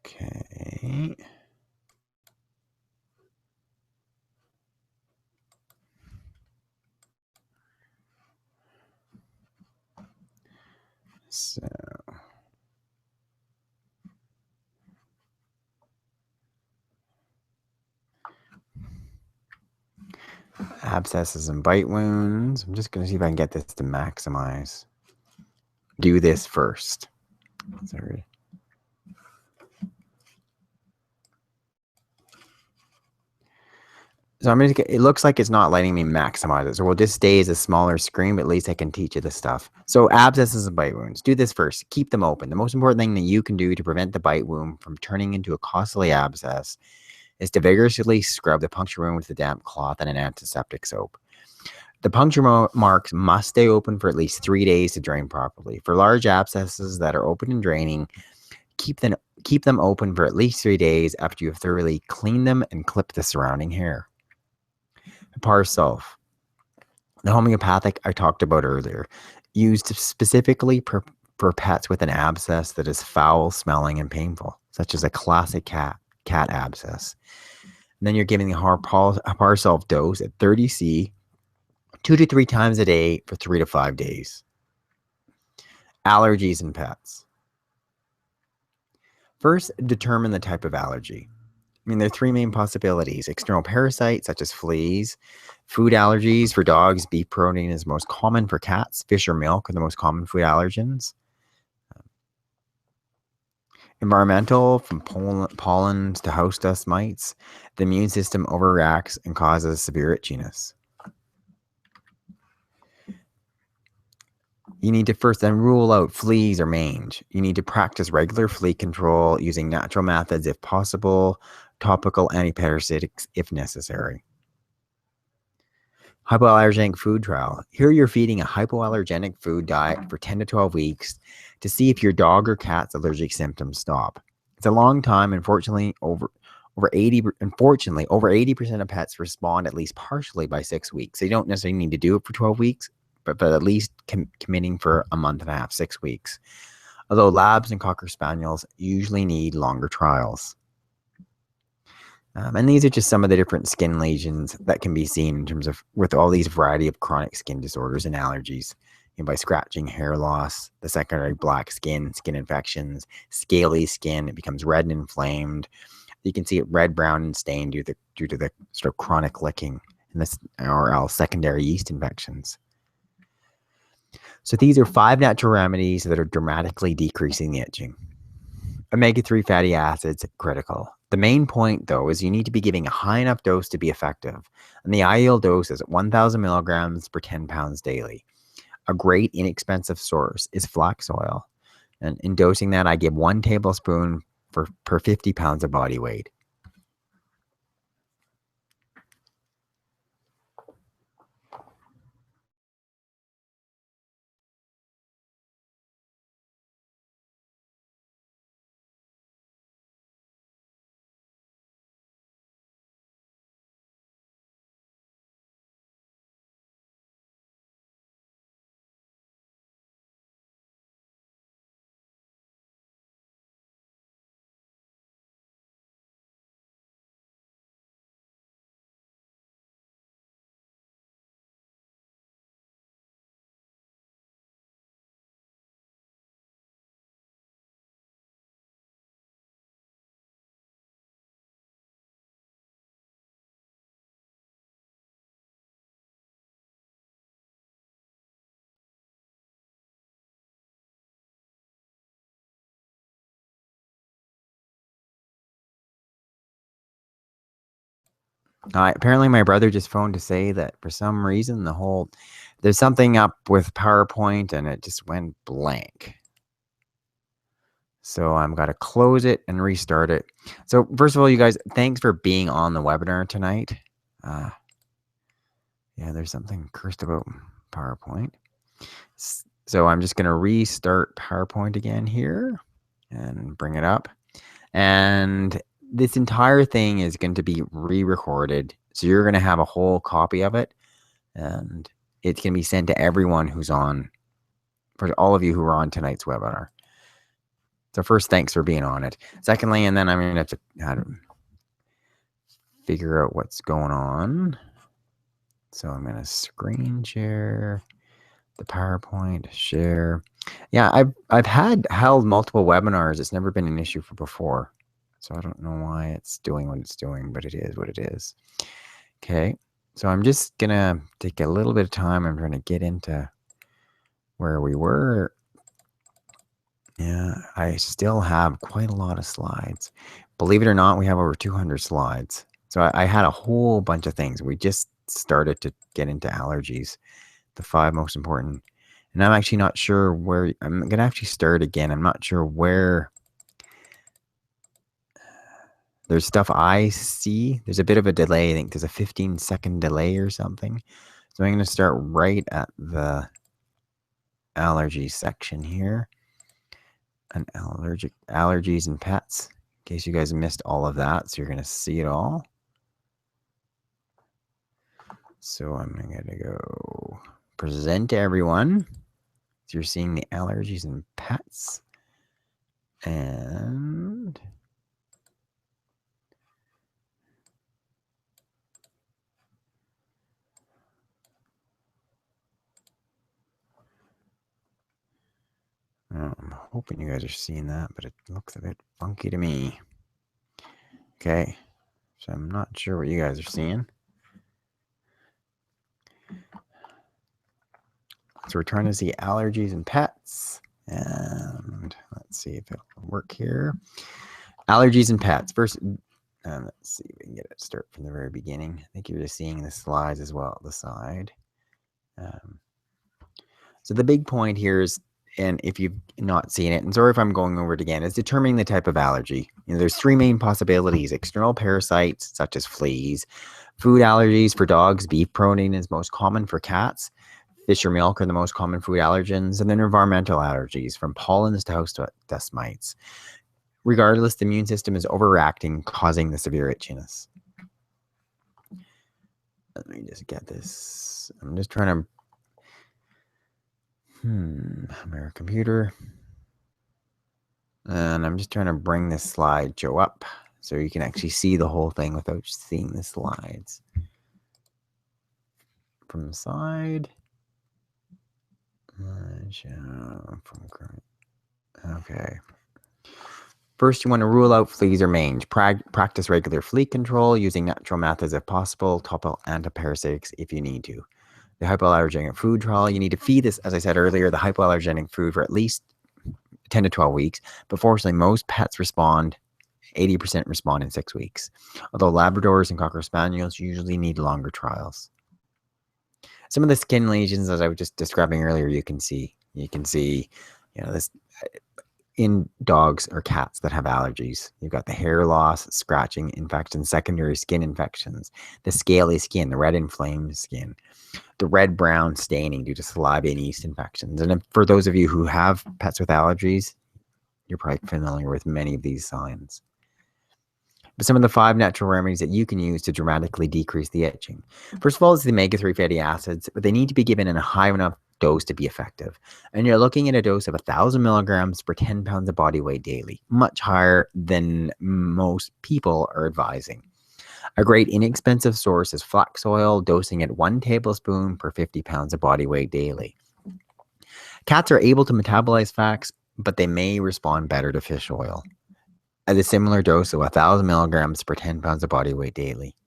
Okay. So abscesses and bite wounds. I'm just going to see if I can get this to maximize. Do this first. Sorry. So I'm going to it looks like it's not letting me maximize it. So we'll just stay as a smaller screen, but at least I can teach you the stuff. So abscesses and bite wounds. Do this first. Keep them open. The most important thing that you can do to prevent the bite wound from turning into a costly abscess is to vigorously scrub the puncture wound with a damp cloth and an antiseptic soap. The puncture marks must stay open for at least 3 days to drain properly. For large abscesses that are open and draining, keep them open for at least 3 days after you have thoroughly cleaned them and clipped the surrounding hair. Parsulf, the homeopathic I talked about earlier, used specifically for pets with an abscess that is foul, smelling, and painful, such as a classic cat abscess. And then you're giving the Parsulf dose at 30C 2 to 3 times a day for 3 to 5 days. Allergies in pets. First, determine the type of allergy. There are 3 main possibilities. External parasites, such as fleas. Food allergies for dogs. Beef protein is most common for cats. Fish or milk are the most common food allergens. Environmental, from pollens to house dust mites. The immune system overreacts and causes severe itchiness. You need to first then rule out fleas or mange. You need to practice regular flea control using natural methods if possible, topical antiparasitics if necessary. Hypoallergenic food trial. Here you're feeding a hypoallergenic food diet for 10 to 12 weeks to see if your dog or cat's allergic symptoms stop. It's a long time. Unfortunately, over 80% of pets respond at least partially by 6 weeks. So you don't necessarily need to do it for 12 weeks, but at least committing for a month and a half, 6 weeks. Although labs and Cocker Spaniels usually need longer trials. And these are just some of the different skin lesions that can be seen in terms of with all these variety of chronic skin disorders and allergies. By scratching, hair loss, the secondary black skin infections, scaly skin, it becomes red and inflamed. You can see it red, brown, and stained due to the sort of chronic licking, and this or else secondary yeast infections. So these are 5 natural remedies that are dramatically decreasing the itching. Omega-3 fatty acids, critical. The main point, though, is you need to be giving a high enough dose to be effective. And the ideal dose is 1,000 milligrams per 10 pounds daily. A great inexpensive source is flax oil. And in dosing that, I give 1 tablespoon per 50 pounds of body weight. Apparently, my brother just phoned to say that for some reason there's something up with PowerPoint and it just went blank. So I'm got to close it and restart it. So first of all, you guys, thanks for being on the webinar tonight. Yeah, there's something cursed about PowerPoint. So I'm just going to restart PowerPoint again here and bring it up. And this entire thing is going to be re-recorded. So you're going to have a whole copy of it. And it's going to be sent to everyone who's on, for all of you who are on tonight's webinar. So first, thanks for being on it. Secondly, and then I'm going to have to figure out what's going on. So I'm going to screen share the PowerPoint, share. Yeah, I've held multiple webinars. It's never been an issue for before. So I don't know why it's doing what it's doing, but it is what it is. Okay, so I'm just going to take a little bit of time. I'm trying to get into where we were. Yeah, I still have quite a lot of slides. Believe it or not, we have over 200 slides. So I had a whole bunch of things. We just started to get into allergies, the 5 most important. And I'm actually not sure where, I'm going to actually start again. I'm not sure where there's stuff I see. There's a bit of a delay. I think there's a 15-second delay or something. So I'm going to start right at the allergy section here. And allergies and pets, in case you guys missed all of that. So you're going to see it all. So I'm going to go present to everyone. So you're seeing the allergies and pets. And I'm hoping you guys are seeing that, but it looks a bit funky to me. Okay, so I'm not sure what you guys are seeing. So we're trying to see allergies and pets. And let's see if it'll work here. Allergies and pets. First, let's see if we can get it start from the very beginning. I think you're just seeing the slides as well at the side. So the big point here is, and if you've not seen it, and sorry if I'm going over it again, is determining the type of allergy. There's 3 main possibilities: external parasites such as fleas, food allergies for dogs, beef protein is most common for cats, fish or milk are the most common food allergens, and then environmental allergies from pollens to house dust mites. Regardless, the immune system is overreacting, causing the severe itchiness. Let me just get this. I'm just trying to my computer. And I'm just trying to bring this slideshow up so you can actually see the whole thing without seeing the slides. From the side. Okay. First, you want to rule out fleas or mange. Practice regular flea control using natural methods if possible. Topical antiparasitics if you need to. The hypoallergenic food trial, you need to feed this, as I said earlier, the hypoallergenic food for at least 10 to 12 weeks. But fortunately, most pets respond, 80% respond in 6 weeks. Although Labradors and Cocker Spaniels usually need longer trials. Some of the skin lesions, as I was just describing earlier, you can see, this in dogs or cats that have allergies. You've got the hair loss, scratching infections, secondary skin infections, the scaly skin, the red inflamed skin, the red-brown staining due to saliva and yeast infections. And for those of you who have pets with allergies, you're probably familiar with many of these signs. But some of the 5 natural remedies that you can use to dramatically decrease the itching. First of all, is the omega-3 fatty acids, but they need to be given in a high enough dose to be effective. And you're looking at a dose of 1,000 milligrams per 10 pounds of body weight daily, much higher than most people are advising. A great inexpensive source is flax oil, dosing at 1 tablespoon per 50 pounds of body weight daily. Cats are able to metabolize flax, but they may respond better to fish oil at a similar dose of 1,000 milligrams per 10 pounds of body weight daily.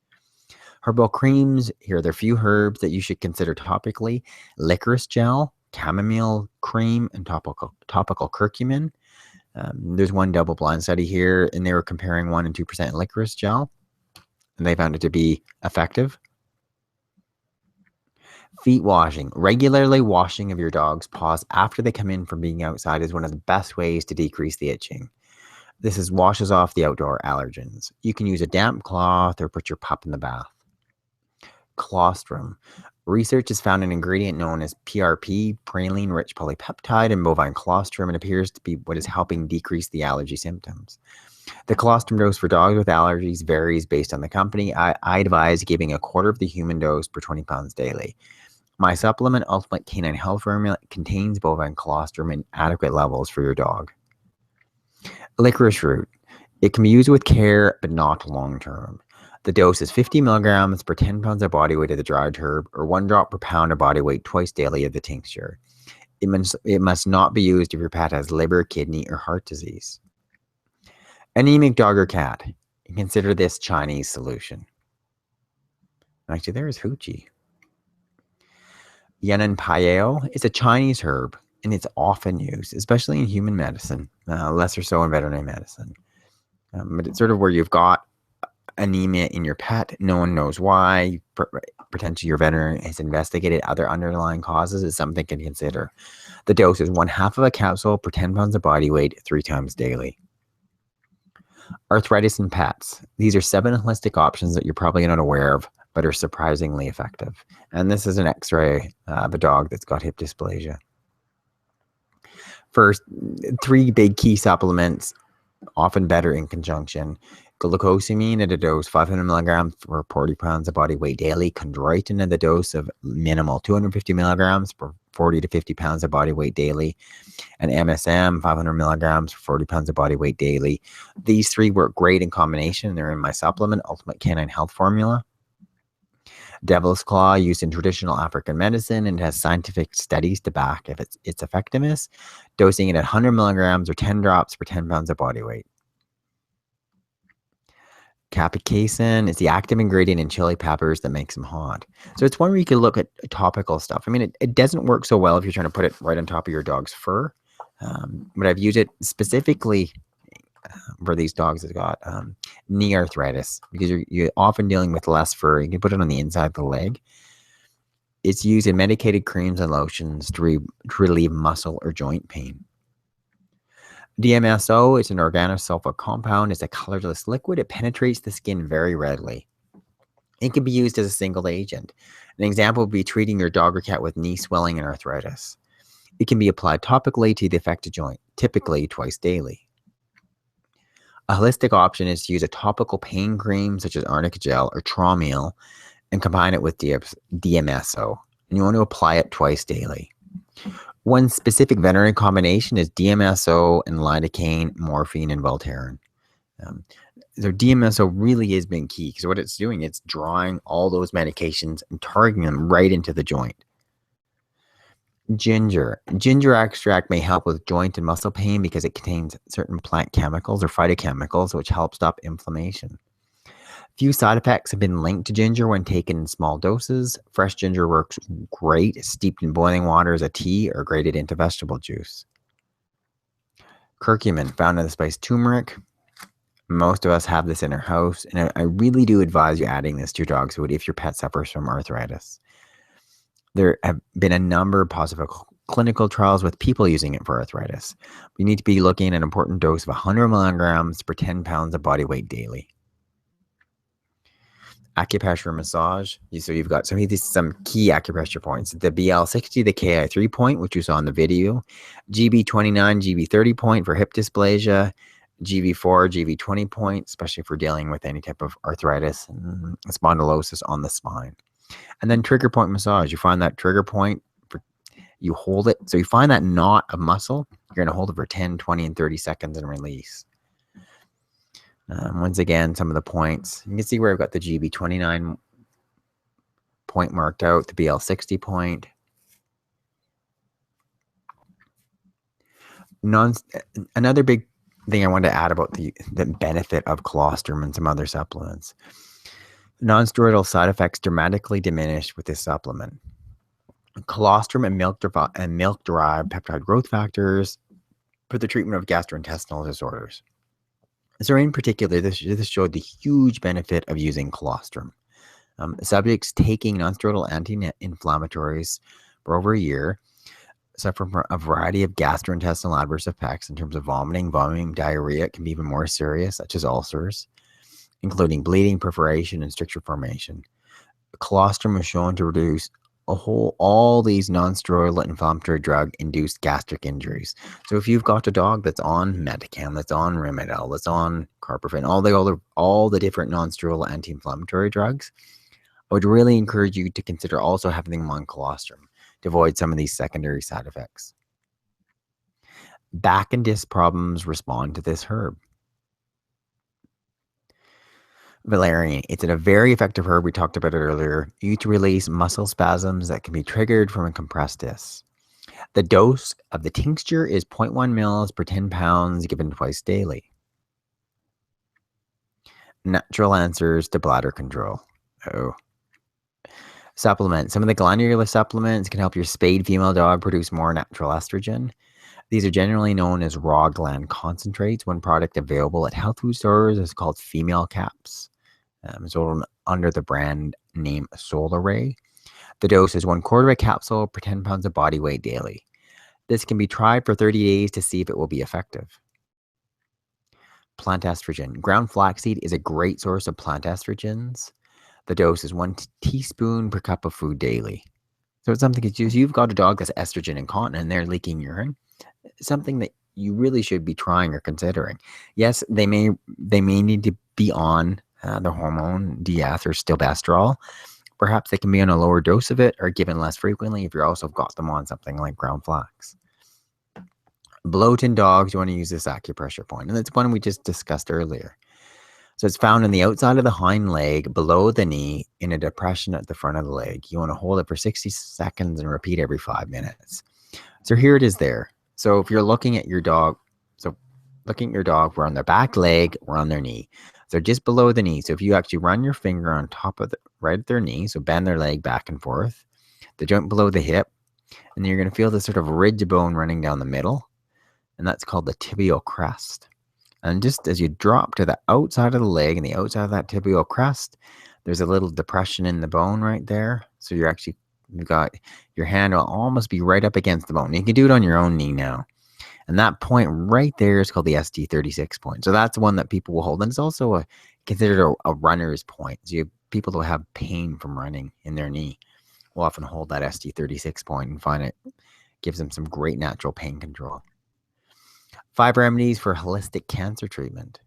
Herbal creams, here are the few herbs that you should consider topically: licorice gel, chamomile cream, and topical curcumin. There's one double-blind study here, and they were comparing 1 and 2% licorice gel, and they found it to be effective. Feet washing. Regularly washing of your dog's paws after they come in from being outside is one of the best ways to decrease the itching. This washes off the outdoor allergens. You can use a damp cloth or put your pup in the bath. Colostrum. Research has found an ingredient known as PRP, praline-rich polypeptide, in bovine colostrum, and appears to be what is helping decrease the allergy symptoms. The colostrum dose for dogs with allergies varies based on the company. I advise giving a quarter of the human dose per 20 pounds daily. My supplement, Ultimate Canine Health Formula, contains bovine colostrum in adequate levels for your dog. Licorice root. It can be used with care, but not long-term. The dose is 50 milligrams per 10 pounds of body weight of the dried herb, or 1 drop per pound of body weight twice daily of the tincture. It must not be used if your pet has liver, kidney, or heart disease. Anemic dog or cat. Consider this Chinese solution. Actually, there is Hoochie. Yannan Payao is a Chinese herb, and it's often used, especially in human medicine, lesser so in veterinary medicine. But it's sort of where you've got anemia in your pet, no one knows why, potentially your veterinarian has investigated other underlying causes, is something to consider. The dose is 1/2 of a capsule per 10 pounds of body weight 3 times daily. Arthritis in pets. These are 7 holistic options that you're probably not aware of, but are surprisingly effective. And this is an x-ray of a dog that's got hip dysplasia. First, 3 big key supplements, often better in conjunction. Glucosamine at a dose 500 milligrams for 40 pounds of body weight daily. Chondroitin at the dose of minimal 250 milligrams for 40 to 50 pounds of body weight daily. And MSM 500 milligrams for 40 pounds of body weight daily. These 3 work great in combination. They're in my supplement, Ultimate Canine Health Formula. Devil's Claw, used in traditional African medicine, and has scientific studies to back its effectiveness. Dosing it at 100 milligrams or 10 drops per 10 pounds of body weight. Capsaicin is the active ingredient in chili peppers that makes them hot. So it's one where you can look at topical stuff. I mean, it doesn't work so well if you're trying to put it right on top of your dog's fur. But I've used it specifically for these dogs that got knee arthritis, because you're often dealing with less fur. You can put it on the inside of the leg. It's used in medicated creams and lotions to relieve muscle or joint pain. DMSO is an organosulfate compound. It's a colorless liquid. It penetrates the skin very readily. It can be used as a single agent. An example would be treating your dog or cat with knee swelling and arthritis. It can be applied topically to the affected joint, typically twice daily. A holistic option is to use a topical pain cream such as arnica gel or Traumeel and combine it with DMSO. And you want to apply it twice daily. One specific veterinary combination is DMSO and lidocaine, morphine, and Voltaren. So DMSO really has been key, because what it's doing, it's drawing all those medications and targeting them right into the joint. Ginger extract may help with joint and muscle pain because it contains certain plant chemicals or phytochemicals which help stop inflammation. Few side effects have been linked to ginger when taken in small doses. Fresh ginger works great, steeped in boiling water as a tea or grated into vegetable juice. Curcumin, found in the spice turmeric. Most of us have this in our house, and I really do advise you adding this to your dog's food if your pet suffers from arthritis. There have been a number of positive clinical trials with people using it for arthritis. You need to be looking at an important dose of 100 milligrams per 10 pounds of body weight daily. Acupressure massage. So you've got some key acupressure points. The BL60, the KI3 point, which you saw in the video. GB29, GB30 point for hip dysplasia. GB4, GB20 point, especially for dealing with any type of arthritis and spondylosis on the spine. And then trigger point massage. You find that trigger point, you hold it. So you find that knot of muscle, you're going to hold it for 10, 20, and 30 seconds and release. Once again, some of the points. You can see where I've got the GB29 point marked out, the BL60 point. Another big thing I wanted to add about the benefit of colostrum and some other supplements. Non-steroidal side effects dramatically diminish with this supplement. Colostrum and milk-derived peptide growth factors for the treatment of gastrointestinal disorders. So in particular, this showed the huge benefit of using colostrum. Subjects taking non-steroidal anti-inflammatories for over a year suffer from a variety of gastrointestinal adverse effects in terms of vomiting, diarrhea. It can be even more serious, such as ulcers, including bleeding, perforation, and stricture formation. Colostrum was shown to reduce all these non-steroidal inflammatory drug-induced gastric injuries. So if you've got a dog that's on Metacam, that's on Rimadyl, that's on Carprofen, all the different non-steroidal anti-inflammatory drugs, I would really encourage you to consider also having them on colostrum to avoid some of these secondary side effects. Back and disc problems respond to this herb. Valerian. It's a very effective herb. We talked about it earlier. Used to release muscle spasms that can be triggered from a compressed disc. The dose of the tincture is 0.1 mils per 10 pounds given twice daily. Natural answers to bladder control. Supplements. Some of the glandular supplements can help your spayed female dog produce more natural estrogen. These are generally known as raw gland concentrates. One product available at health food stores is called Female Caps. Sold under the brand name Solaray. The dose is 1/4 of a capsule per 10 pounds of body weight daily. This can be tried for 30 days to see if it will be effective. Plant estrogen. Ground flaxseed is a great source of plant estrogens. The dose is 1 teaspoon per cup of food daily. So it's something that you've got a dog that's estrogen incontinent and they're leaking urine. Something that you really should be trying or considering. Yes, they may need to be on the hormone DF or stilbestrol. Perhaps they can be on a lower dose of it or given less frequently if you also got them on something like ground flax. Bloated dogs, you want to use this acupressure point, and that's one we just discussed earlier. So it's found on the outside of the hind leg, below the knee, in a depression at the front of the leg. You want to hold it for 60 seconds and repeat every 5 minutes. So here it is there. So if you're looking at your dog, we're on their back leg, we're on their knee. So just below the knee. So if you actually run your finger on top of right at their knee, so bend their leg back and forth, the joint below the hip, and you're going to feel this sort of ridge bone running down the middle, and that's called the tibial crest. And just as you drop to the outside of the leg and the outside of that tibial crest, there's a little depression in the bone right there. So you've got your hand will almost be right up against the bone. You can do it on your own knee now. And that point right there is called the ST36 point. So that's one that people will hold. And it's also considered a runner's point. So people who have pain from running in their knee will often hold that ST36 point and find it gives them some great natural pain control. 5 remedies for holistic cancer treatment.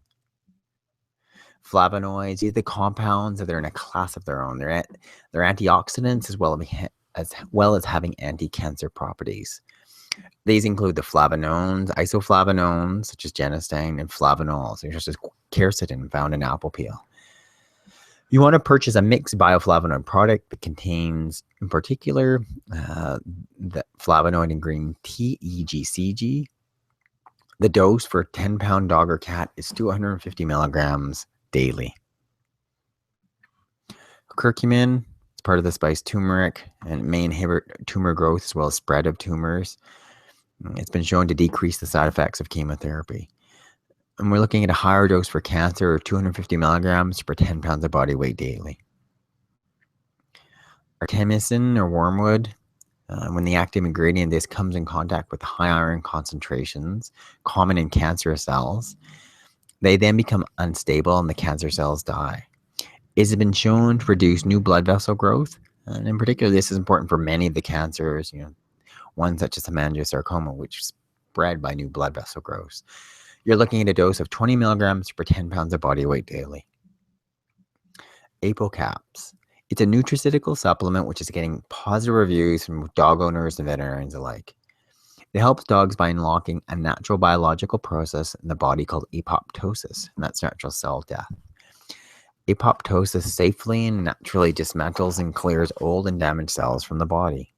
Flavonoids, these are the compounds that they're in a class of their own. They're antioxidants as well as having anti-cancer properties. These include the flavonones, isoflavonones, such as genistein, and flavonols, such as quercetin found in apple peel. You want to purchase a mixed bioflavonoid product that contains, in particular, the flavonoid in green tea, EGCG. The dose for a 10-pound dog or cat is 250 milligrams daily. Curcumin, it's part of the spice turmeric, and it may inhibit tumor growth as well as spread of tumors. It's been shown to decrease the side effects of chemotherapy. And we're looking at a higher dose for cancer of 250 milligrams per 10 pounds of body weight daily. Artemisinin or wormwood, when the active ingredient in this comes in contact with high iron concentrations common in cancerous cells, they then become unstable and the cancer cells die. It has been shown to reduce new blood vessel growth, and in particular, this is important for many of the cancers, ones such as hemangiosarcoma, which is spread by new blood vessel growth. You're looking at a dose of 20 milligrams per 10 pounds of body weight daily. Apocaps. It's a nutraceutical supplement which is getting positive reviews from dog owners and veterinarians alike. It helps dogs by unlocking a natural biological process in the body called apoptosis, and that's natural cell death. Apoptosis safely and naturally dismantles and clears old and damaged cells from the body.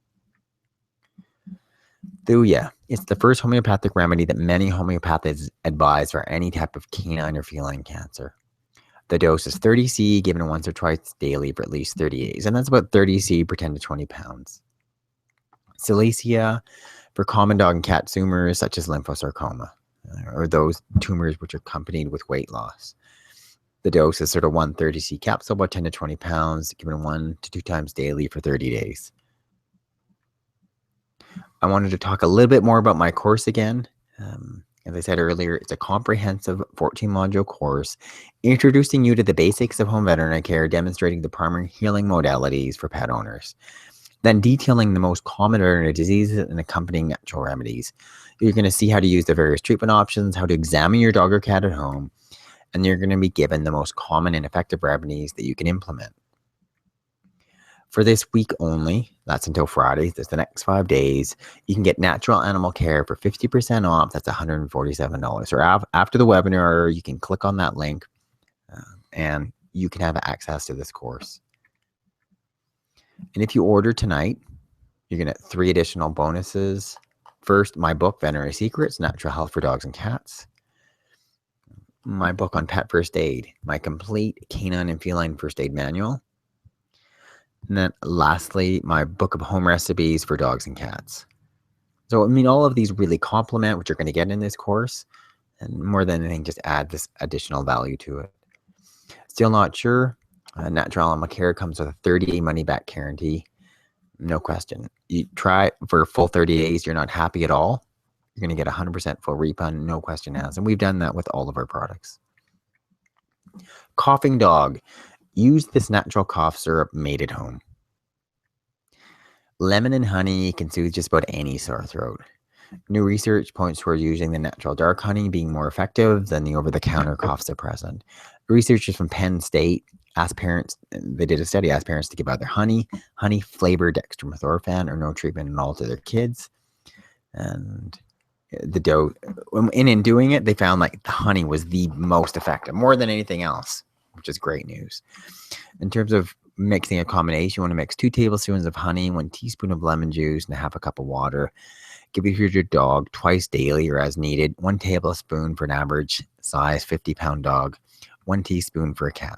Thuya. It's the first homeopathic remedy that many homeopathists advise for any type of canine or feline cancer. The dose is 30C, given once or twice daily for at least 30 days, and that's about 30C per 10 to 20 pounds. Silicea for common dog and cat tumors such as lymphosarcoma, or those tumors which are accompanied with weight loss. The dose is sort of 130C capsule, about 10 to 20 pounds, given 1 to 2 times daily for 30 days. I wanted to talk a little bit more about my course again. As I said earlier, it's a comprehensive 14-module course introducing you to the basics of home veterinary care, demonstrating the primary healing modalities for pet owners, then detailing the most common veterinary diseases and accompanying natural remedies. You're going to see how to use the various treatment options, how to examine your dog or cat at home, and you're going to be given the most common and effective remedies that you can implement. For this week only, that's until Friday, that's the next 5 days, you can get natural animal care for 50% off. That's $147. Or after the webinar, you can click on that link and you can have access to this course. And if you order tonight, you're going to get 3 additional bonuses. First, my book, Veterinary Secrets, Natural Health for Dogs and Cats. My book on pet first aid, my complete canine and feline first aid manual. And then lastly, my book of home recipes for dogs and cats. So, all of these really complement what you're going to get in this course. And more than anything, just add this additional value to it. Still not sure? Natural Animal Care comes with a 30-day money-back guarantee. No question. You try for a full 30 days, you're not happy at all, you're going to get 100% full refund, no question asked. And we've done that with all of our products. Coughing dog. Use this natural cough syrup made at home. Lemon and honey can soothe just about any sore throat. New research points toward using the natural dark honey being more effective than the over-the-counter cough suppressant. Researchers from Penn State asked parents, they did a study, asked parents to give either honey-flavored dextromethorphan or no treatment at all to their kids. And the dose, in doing it, they found like the honey was the most effective, more than anything else, which is great news. In terms of mixing a combination, you want to mix 2 tablespoons of honey, 1 teaspoon of lemon juice, and 1/2 cup of water. Give it to your dog twice daily or as needed. 1 tablespoon for an average size 50-pound dog, 1 teaspoon for a cat.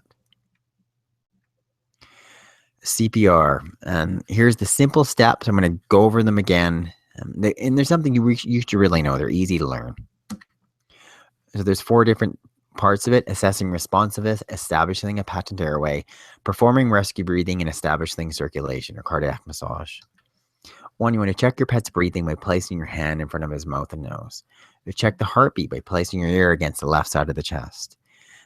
CPR. And here's the simple steps. I'm going to go over them again. And there's something you should really know. They're easy to learn. So there's 4 different parts of it: assessing responsiveness, establishing a patent airway, performing rescue breathing, and establishing circulation or cardiac massage. 1, you want to check your pet's breathing by placing your hand in front of his mouth and nose. You check the heartbeat by placing your ear against the left side of the chest.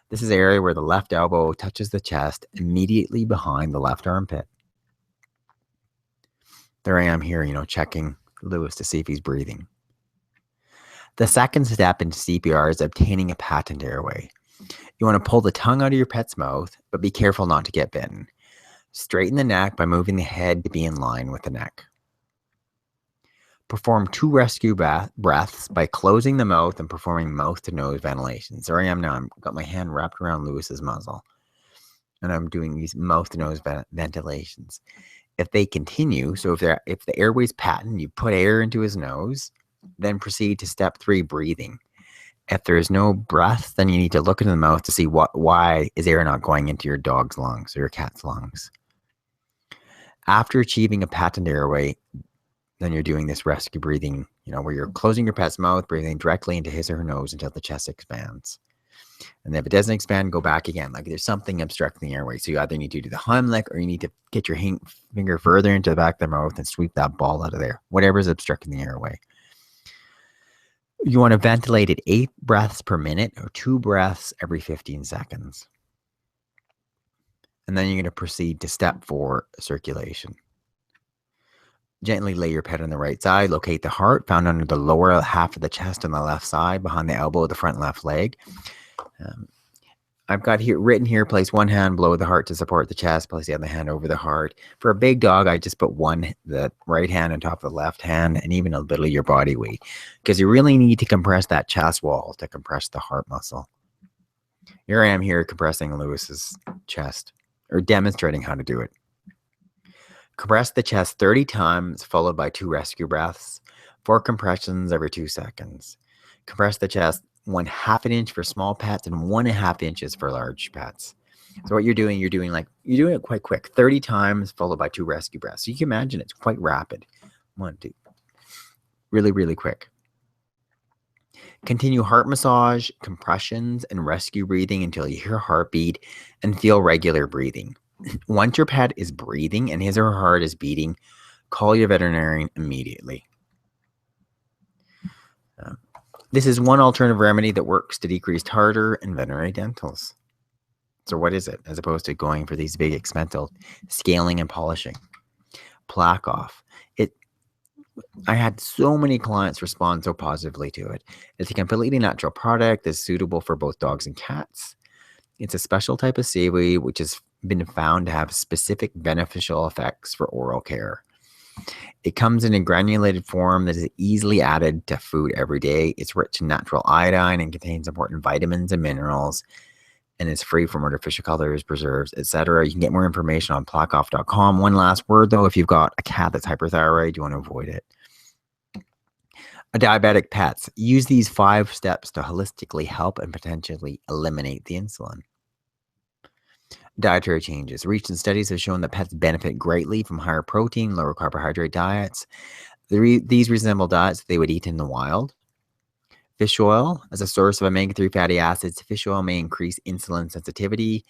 This is the area where the left elbow touches the chest, immediately behind the left armpit. There I am here, checking Lewis to see if he's breathing. The second step in CPR is obtaining a patent airway. You want to pull the tongue out of your pet's mouth, but be careful not to get bitten. Straighten the neck by moving the head to be in line with the neck. Perform 2 rescue breaths by closing the mouth and performing mouth-to-nose ventilation. So I am now. I've got my hand wrapped around Lewis's muzzle, and I'm doing these mouth-to-nose ventilations. If they continue, so if the airway's patent, you put air into his nose, then proceed to step 3, breathing. If there is no breath, then you need to look into the mouth to see why is air not going into your dog's lungs or your cat's lungs. After achieving a patent airway, then you're doing this rescue breathing, where you're closing your pet's mouth, breathing directly into his or her nose until the chest expands. And if it doesn't expand, go back again. Like there's something obstructing the airway. So you either need to do the Heimlich or you need to get your finger further into the back of the mouth and sweep that ball out of there, whatever's obstructing the airway. You want to ventilate at 8 breaths per minute or 2 breaths every 15 seconds. And then you're going to proceed to step 4, circulation. Gently lay your pet on the right side. Locate the heart found under the lower half of the chest on the left side, behind the elbow of the front left leg. I've got written here, place one hand below the heart to support the chest, place the other hand over the heart. For a big dog, I just put the right hand on top of the left hand and even a little of your body weight, because you really need to compress that chest wall to compress the heart muscle. Here I am here compressing Lewis's chest, or demonstrating how to do it. Compress the chest 30 times, followed by 2 rescue breaths, 4 compressions every 2 seconds. Compress the chest 1/2 an inch for small pets and 1.5 inches for large pets. So what you're doing it quite quick, 30 times followed by 2 rescue breaths. So you can imagine it's quite rapid. 1, 2, really, really quick. Continue heart massage, compressions, and rescue breathing until you hear a heartbeat and feel regular breathing. Once your pet is breathing and his or her heart is beating, call your veterinarian immediately. This is one alternative remedy that works to decrease tartar and veterinary dentals. So what is it, as opposed to going for these big expensive scaling and polishing? Plaque off. I had so many clients respond so positively to it. It's a completely natural product that's suitable for both dogs and cats. It's a special type of seaweed which has been found to have specific beneficial effects for oral care. It comes in a granulated form that is easily added to food every day. It's rich in natural iodine and contains important vitamins and minerals, and it's free from artificial colors, preserves, etc. You can get more information on plaqueoff.com. One last word though, if you've got a cat that's hyperthyroid, you want to avoid it. Diabetic pets, use these 5 steps to holistically help and potentially eliminate the insulin. Dietary changes. Recent studies have shown that pets benefit greatly from higher protein, lower carbohydrate diets. These resemble diets that they would eat in the wild. Fish oil, as a source of omega-3 fatty acids, fish oil may increase insulin sensitivity.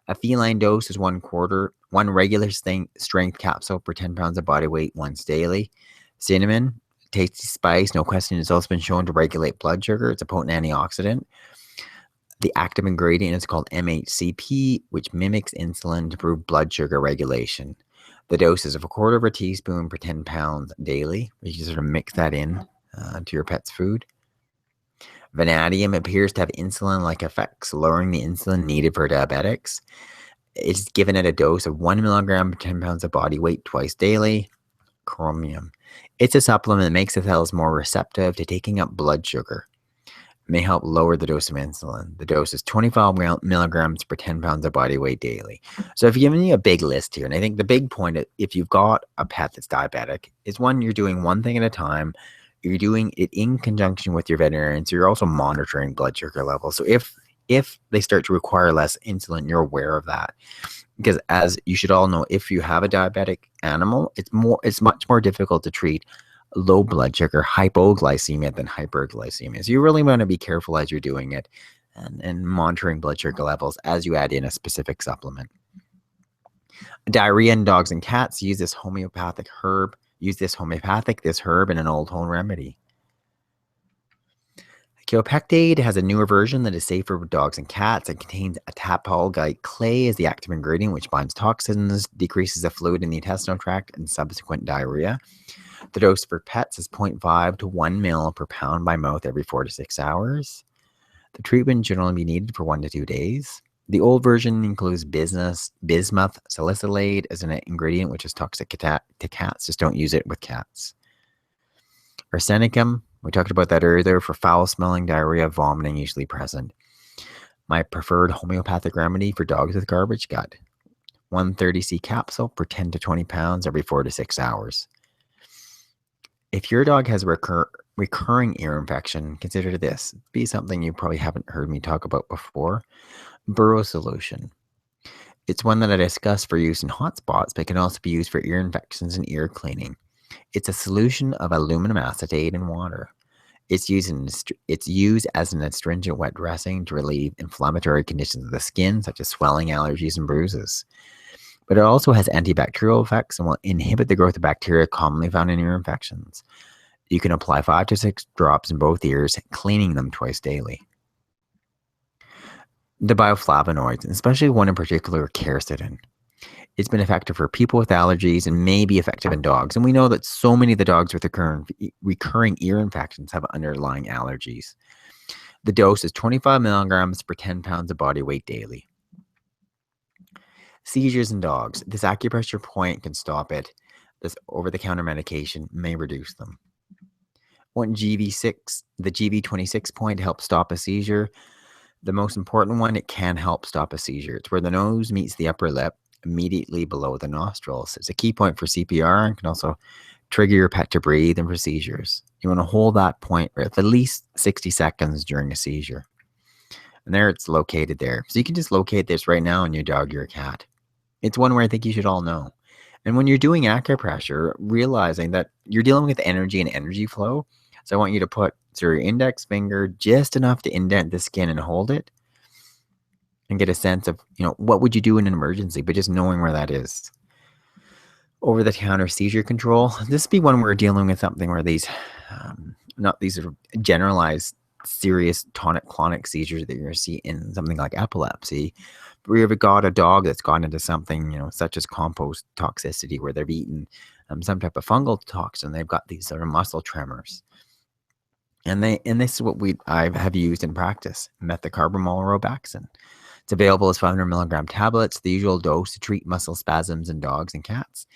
A feline dose is 1/4, 1 regular strength capsule per 10 pounds of body weight once daily. Cinnamon, tasty spice, no question, it's also been shown to regulate blood sugar. It's a potent antioxidant. The active ingredient is called MHCP, which mimics insulin to improve blood sugar regulation. The dose is of 1/4 teaspoon per 10 pounds daily. You can sort of mix that in to your pet's food. Vanadium appears to have insulin-like effects, lowering the insulin needed for diabetics. It's given at a dose of 1 milligram per 10 pounds of body weight twice daily. Chromium. It's a supplement that makes the cells more receptive to taking up blood sugar. May help lower the dose of insulin. The dose is 25 milligrams per 10 pounds of body weight daily. So I've given you a big list here. And I think the big point, if you've got a pet that's diabetic, is one, you're doing one thing at a time. You're doing it in conjunction with your veterinarian. So you're also monitoring blood sugar levels. So if they start to require less insulin, you're aware of that. Because as you should all know, if you have a diabetic animal, it's much more difficult to treat low blood sugar, hypoglycemia than hyperglycemia. So you really want to be careful as you're doing it and monitoring blood sugar levels as you add in a specific supplement. Diarrhea in dogs and cats, use this herb in an old home remedy. Chiopectade has a newer version that is safer for dogs and cats. It contains a tapalgite clay as the active ingredient, which binds toxins, decreases the fluid in the intestinal tract, and subsequent diarrhea. The dose for pets is 0.5 to 1 ml per pound by mouth every 4 to 6 hours. The treatment should only be needed for 1 to 2 days. The old version includes bismuth salicylate as an ingredient, which is toxic to cats. Just don't use it with cats. Arsenicum, we talked about that earlier, for foul-smelling, diarrhea, vomiting usually present. My preferred homeopathic remedy for dogs with garbage gut. 130C capsule per 10 to 20 pounds every 4 to 6 hours. If your dog has recurring ear infection, consider this. Be something you probably haven't heard me talk about before. Burrow solution. It's one that I discussed for use in hot spots, but can also be used for ear infections and ear cleaning. It's a solution of aluminum acetate and water. It's used as an astringent wet dressing to relieve inflammatory conditions of the skin, such as swelling, allergies, and bruises. But it also has antibacterial effects and will inhibit the growth of bacteria commonly found in ear infections. You can apply 5 to 6 drops in both ears, cleaning them twice daily. The bioflavonoids, especially one in particular, quercetin. It's been effective for people with allergies and may be effective in dogs. And we know that so many of the dogs with recurring ear infections have underlying allergies. The dose is 25 milligrams per 10 pounds of body weight daily. Seizures in dogs. This acupressure point can stop it. This over-the-counter medication may reduce them. One GV6, the GV26 point helps stop a seizure. The most important one, it can help stop a seizure. It's where the nose meets the upper lip, immediately below the nostrils. It's a key point for CPR and can also trigger your pet to breathe and for seizures. You want to hold that point for at least 60 seconds during a seizure. And there it's located there. So you can just locate this right now on your dog or your cat. It's one where I think you should all know. And when you're doing acupressure, realizing that you're dealing with energy and energy flow. So I want you to put your index finger just enough to indent the skin and hold it and get a sense of, what would you do in an emergency, but just knowing where that is. Over-the-counter seizure control. This would be one where we're dealing with something where these are generalized serious tonic-clonic seizures that you're going to see in something like epilepsy. We have got a dog that's gone into something, such as compost toxicity, where they've eaten some type of fungal toxin. They've got these sort of muscle tremors. And this is what I have used in practice, methocarbamol robaxin. It's available as 500 milligram tablets. The usual dose to treat muscle spasms in dogs and cats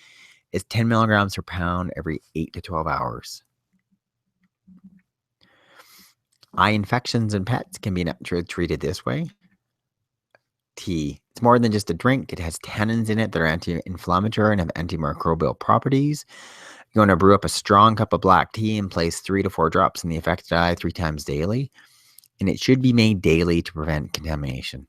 is 10 milligrams per pound every 8 to 12 hours. Eye infections in pets can be naturally treated this way. Tea. It's more than just a drink. It has tannins in it that are anti-inflammatory and have antimicrobial properties. You want to brew up a strong cup of black tea and place 3 to 4 drops in the affected eye 3 times daily. And it should be made daily to prevent contamination.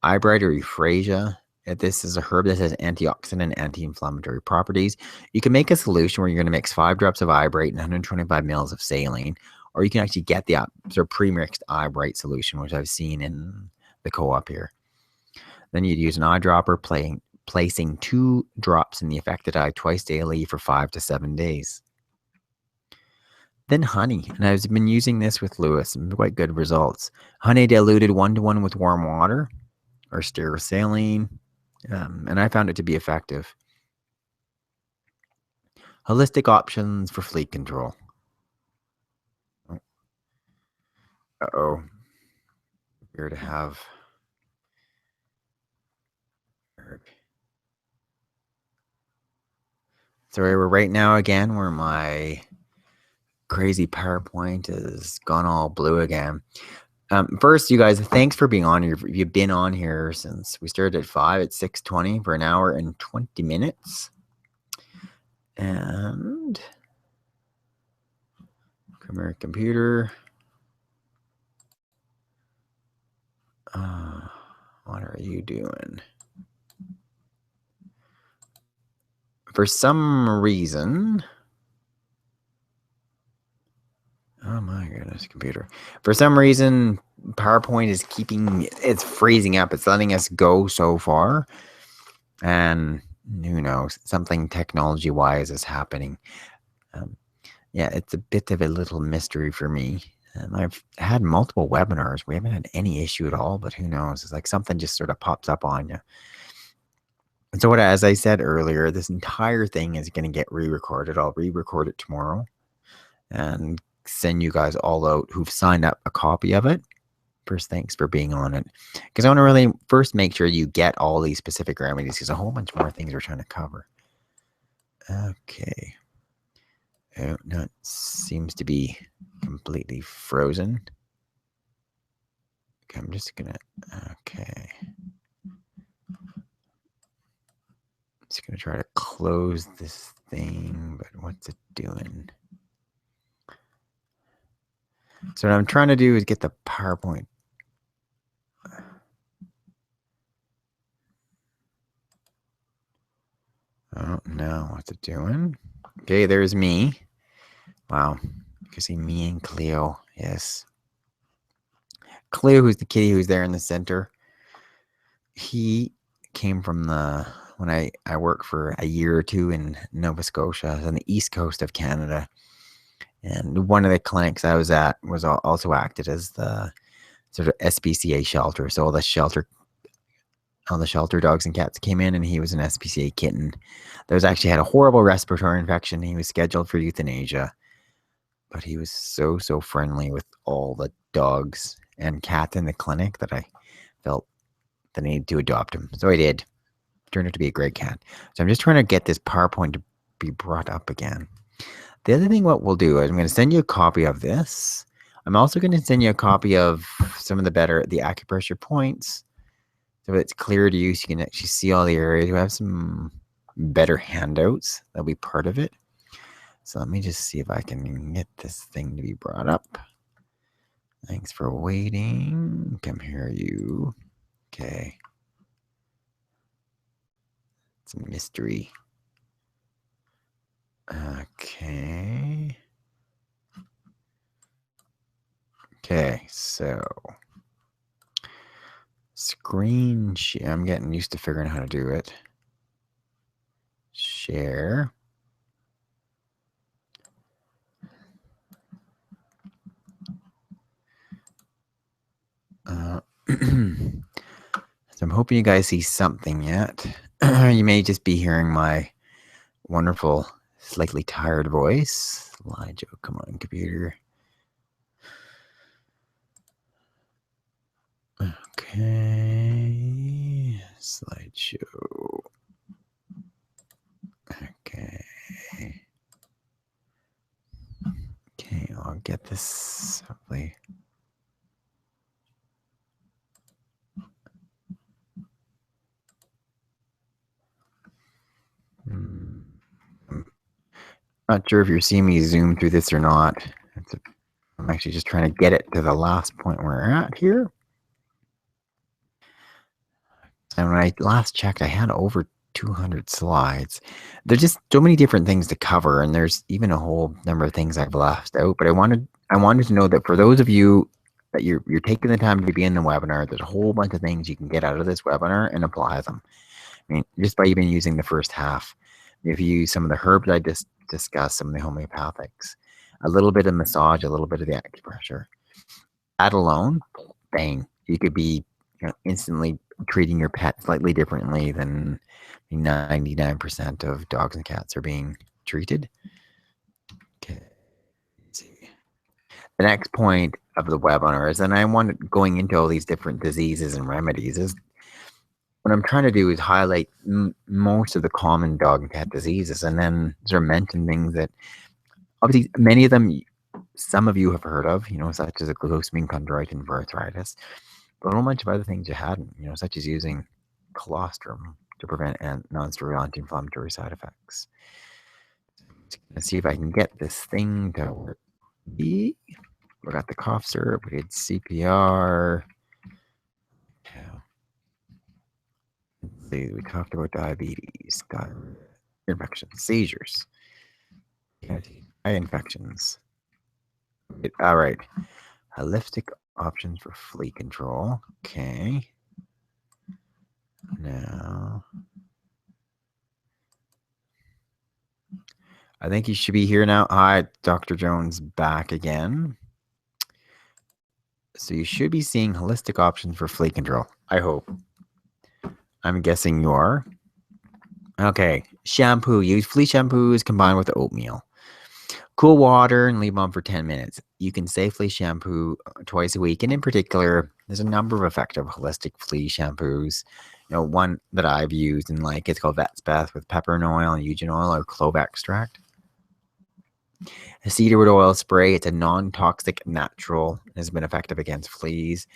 Eyebright or euphrasia. This is a herb that has antioxidant and anti-inflammatory properties. You can make a solution where you're going to mix 5 drops of eyebright and 125 mils of saline, or you can actually get the sort of pre-mixed eyebright solution, which I've seen in the co-op here. Then you'd use an eyedropper, placing 2 drops in the affected eye twice daily for 5 to 7 days. Then honey, and I've been using this with Lewis, and quite good results. Honey diluted 1-to-1 with warm water or stearosaline, and I found it to be effective. Holistic options for flea control. Uh-oh. Here to have herb. So we're right now again where my crazy PowerPoint has gone all blue again. First, you guys, thanks for being on here. You've been on here since we started at 5. It's 6:20 for an hour and 20 minutes. And come here, computer. What are you doing? For some reason, oh my goodness, computer. For some reason, PowerPoint is it's freezing up. It's letting us go so far. And who knows, something technology-wise is happening. It's a bit of a little mystery for me. I've had multiple webinars. We haven't had any issue at all, but who knows? It's like something just sort of pops up on you. And so as I said earlier, this entire thing is going to get re-recorded. I'll re-record it tomorrow and send you guys all out who've signed up a copy of it. First, thanks for being on it. Because I want to really first make sure you get all these specific remedies, because a whole bunch more things we're trying to cover. Okay. Oh, no, it seems to be completely frozen. Okay, I'm just going to, okay. Just going to try to close this thing, but what's it doing? So what I'm trying to do is get the PowerPoint. Oh, no. What's it doing? Okay, there's me. Wow. You can see me and Cleo. Yes. Cleo, who's the kitty who's there in the center, he came from when I worked for a year or two in Nova Scotia on the east coast of Canada. And one of the clinics I was at was also acted as the sort of SPCA shelter. So all the shelter dogs and cats came in, and he was an SPCA kitten that was actually had a horrible respiratory infection. He was scheduled for euthanasia, but he was so friendly with all the dogs and cats in the clinic that I felt the need to adopt him. So I did. Turned out to be a great cat. So I'm just trying to get this PowerPoint to be brought up again. The other thing what we'll do is I'm going to send you a copy of this. I'm also going to send you a copy of some of the acupressure points. So it's clear to you so you can actually see all the areas. We have some better handouts. That'll be part of it. So let me just see if I can get this thing to be brought up. Thanks for waiting. Come here, you. Okay. It's a mystery. Okay. Okay, so screen share. I'm getting used to figuring out how to do it. Share. So I'm hoping you guys see something yet. You may just be hearing my wonderful, slightly tired voice. Slideshow, come on, computer. Okay, slideshow. Okay. Okay, I'll get this hopefully. I'm not sure if you're seeing me zoom through this or not. I'm actually just trying to get it to the last point we're at here. And when I last checked, I had over 200 slides. There's just so many different things to cover, and there's even a whole number of things I've left out. But I wanted to know that for those of you that you're taking the time to be in the webinar, there's a whole bunch of things you can get out of this webinar and apply them. I mean, just by even using the first half. If you use some of the herbs I just discussed, some of the homeopathics, a little bit of massage, a little bit of the acupressure, that alone, bang, you could be instantly treating your pet slightly differently than 99% of dogs and cats are being treated. Okay. Let's see. The next point of the webinar is, and I wanted going into all these different diseases and remedies, is what I'm trying to do is highlight most of the common dog and cat diseases, and then sort of mention things that obviously many of them some of you have heard of, such as a glucosamine chondroitin for arthritis, but a whole bunch of other things you hadn't, such as using colostrum to prevent non-steroidal anti-inflammatory side effects. Let's see if I can get this thing to work. We got the cough syrup, we did CPR. Let's see, we talked about diabetes, infections, seizures, eye infections. All right, holistic options for flea control. Okay. Now, I think you should be here now. Hi, Dr. Jones back again. So you should be seeing holistic options for flea control. I hope. I'm guessing you are. Okay. Shampoo. Use flea shampoos combined with oatmeal. Cool water and leave them on for 10 minutes. You can safely shampoo twice a week. And in particular, there's a number of effective holistic flea shampoos. One that I've used and it's called Vet's Bath with peppermint oil and eugen oil or clove extract. A cedarwood oil spray. It's a non-toxic, natural, and has been effective against fleas.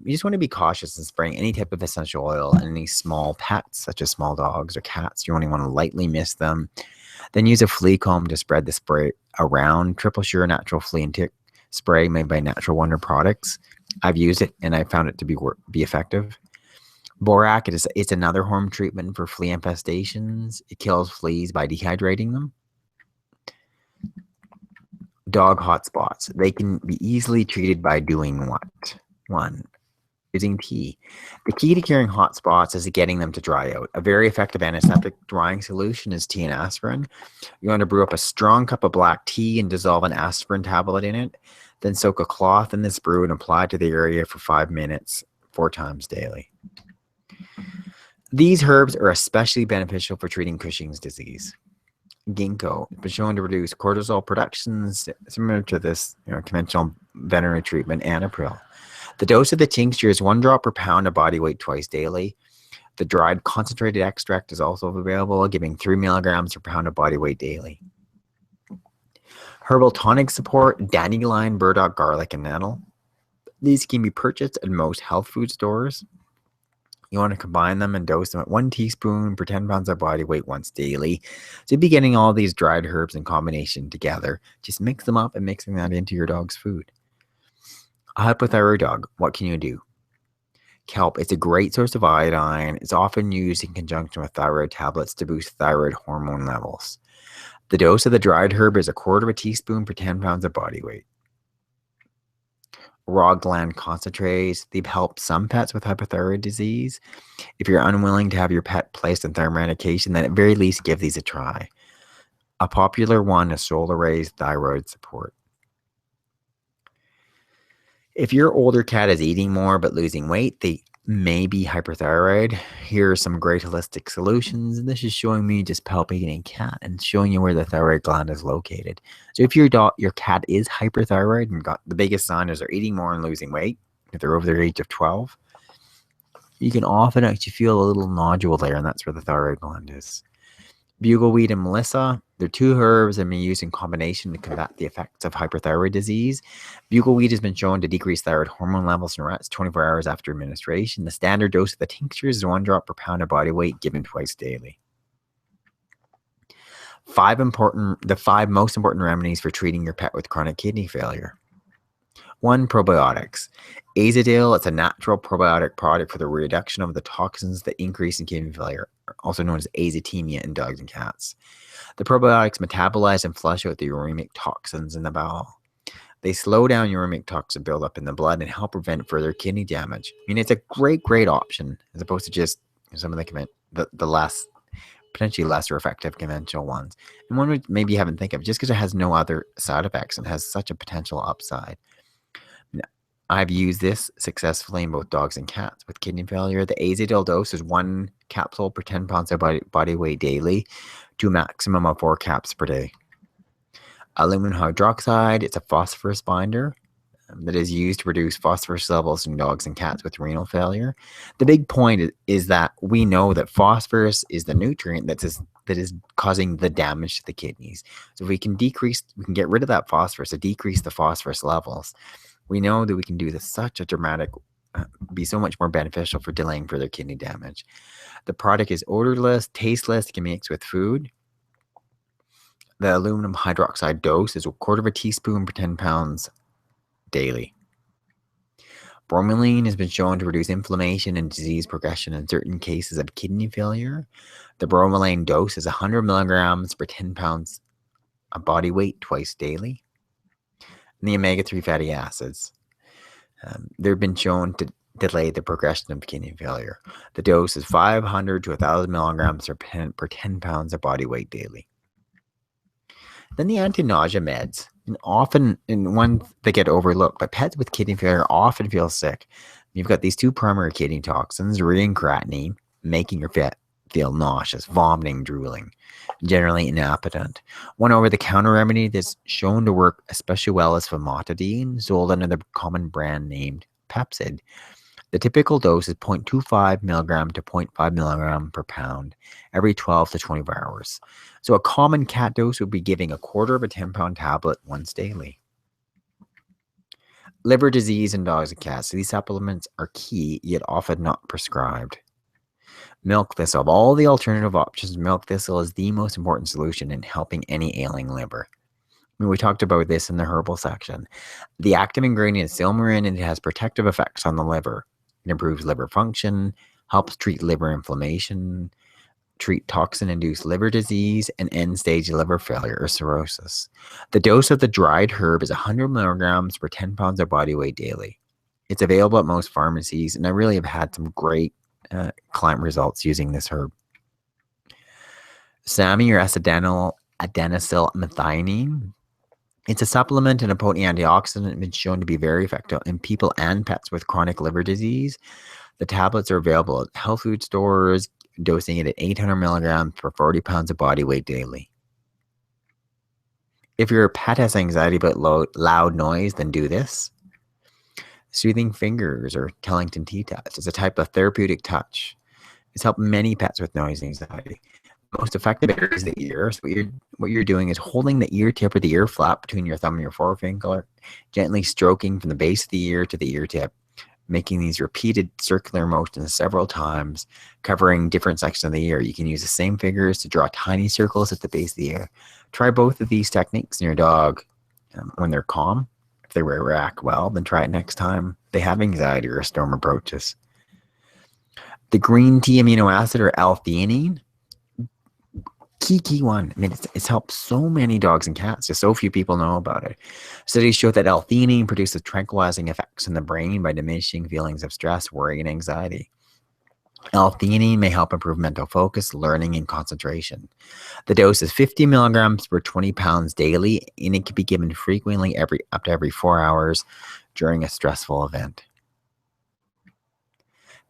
You just want to be cautious in spraying any type of essential oil on any small pets, such as small dogs or cats. You only want to lightly mist them. Then use a flea comb to spread the spray around. Triple Sure Natural Flea and Tick spray made by Natural Wonder Products. I've used it and I found it to be effective. Borac it's another home treatment for flea infestations. It kills fleas by dehydrating them. Dog hotspots. They can be easily treated by doing what? One, using tea. The key to curing hotspots is getting them to dry out. A very effective antiseptic drying solution is tea and aspirin. You want to brew up a strong cup of black tea and dissolve an aspirin tablet in it. Then soak a cloth in this brew and apply to the area for 5 minutes, 4 times daily. These herbs are especially beneficial for treating Cushing's disease. Ginkgo has been shown to reduce cortisol productions similar to this conventional veterinary treatment, Anapril. The dose of the tincture is 1 drop per pound of body weight twice daily. The dried concentrated extract is also available, giving 3 milligrams per pound of body weight daily. Herbal tonic support, dandelion, burdock, garlic, and nettle. These can be purchased at most health food stores. You want to combine them and dose them at 1 teaspoon per 10 pounds of body weight once daily. So you'll be getting all these dried herbs in combination together. Just mix them up and mixing that into your dog's food. A hypothyroid dog, what can you do? Kelp, it's a great source of iodine. It's often used in conjunction with thyroid tablets to boost thyroid hormone levels. The dose of the dried herb is 1/4 teaspoon per 10 pounds of body weight. Raw gland concentrates, they've helped some pets with hypothyroid disease. If you're unwilling to have your pet placed on thyroid medication, then at very least give these a try. A popular one is Solaraze thyroid support. If your older cat is eating more but losing weight, they may be hyperthyroid. Here are some great holistic solutions. And this is showing me just palpating a cat and showing you where the thyroid gland is located. So if your cat is hyperthyroid and got the biggest sign is they're eating more and losing weight, if they're over the age of 12, you can often actually feel a little nodule there, and that's where the thyroid gland is. Bugleweed and Melissa, they're 2 herbs that may be used in combination to combat the effects of hyperthyroid disease. Bugleweed has been shown to decrease thyroid hormone levels in rats 24 hours after administration. The standard dose of the tincture is 1 drop per pound of body weight given twice daily. The 5 most important remedies for treating your pet with chronic kidney failure. 1, probiotics. Azadil, it's a natural probiotic product for the reduction of the toxins that increase in kidney failure, also known as azotemia in dogs and cats. The probiotics metabolize and flush out the uremic toxins in the bowel. They slow down uremic toxin buildup in the blood and help prevent further kidney damage. I mean, it's a great option as opposed to just some of the less, potentially lesser effective conventional ones. And one would maybe you haven't think of just because it has no other side effects and has such a potential upside. I've used this successfully in both dogs and cats with kidney failure. The Azadil dose is 1 capsule per 10 pounds of body weight daily to a maximum of 4 caps per day. Aluminum hydroxide, it's a phosphorus binder that is used to reduce phosphorus levels in dogs and cats with renal failure. The big point is that we know that phosphorus is the nutrient that is causing the damage to the kidneys. So if we can get rid of that phosphorus, to decrease the phosphorus levels, we know that we can do this be so much more beneficial for delaying further kidney damage. The product is odorless, tasteless, can be mixed with food. The aluminum hydroxide dose is 1/4 teaspoon per 10 pounds daily. Bromelain has been shown to reduce inflammation and disease progression in certain cases of kidney failure. The bromelain dose is 100 milligrams per 10 pounds of body weight twice daily. And the omega-3 fatty acids, they've been shown to delay the progression of kidney failure. The dose is 500 to 1,000 milligrams per 10 pounds of body weight daily. Then the anti-nausea meds, and one that get overlooked, but pets with kidney failure often feel sick. You've got these 2 primary kidney toxins, urea and creatinine, making your pet feel nauseous, vomiting, drooling, generally inappetent. One over-the-counter remedy that's shown to work especially well is famotidine, sold under the common brand named Pepcid. The typical dose is 0.25 milligram to 0.5 milligram per pound every 12 to 24 hours. So a common cat dose would be giving 1/4 of a 10-pound tablet once daily. Liver disease in dogs and cats. So these supplements are key, yet often not prescribed. Milk thistle. Of all the alternative options, milk thistle is the most important solution in helping any ailing liver. We talked about this in the herbal section. The active ingredient is silmarin, and it has protective effects on the liver. It improves liver function, helps treat liver inflammation, treat toxin-induced liver disease, and end-stage liver failure or cirrhosis. The dose of the dried herb is 100 milligrams per 10 pounds of body weight daily. It's available at most pharmacies, and I really have had some great client results using this herb. SAMe or adenosylmethionine. It's a supplement and a potent antioxidant, been shown to be very effective in people and pets with chronic liver disease. The tablets are available at health food stores, dosing it at 800 milligrams per 40 pounds of body weight daily. If your pet has anxiety about loud noise, then do this. Soothing fingers or Kellington tea touch is a type of therapeutic touch. It's helped many pets with noise anxiety. The most effective area is the ear. So what you're doing is holding the ear tip or the ear flap between your thumb and your forefinger, gently stroking from the base of the ear to the ear tip, making these repeated circular motions several times, covering different sections of the ear. You can use the same fingers to draw tiny circles at the base of the ear. Try both of these techniques in your dog when they're calm. If they react well, then try it next time they have anxiety or a storm approaches. The green tea amino acid or L-theanine, key one. I mean, it's helped so many dogs and cats. Just so few people know about it. Studies show that L-theanine produces tranquilizing effects in the brain by diminishing feelings of stress, worry, and anxiety. L-theanine may help improve mental focus, learning, and concentration. The dose is 50 milligrams per 20 pounds daily, and it can be given frequently up to every 4 hours during a stressful event.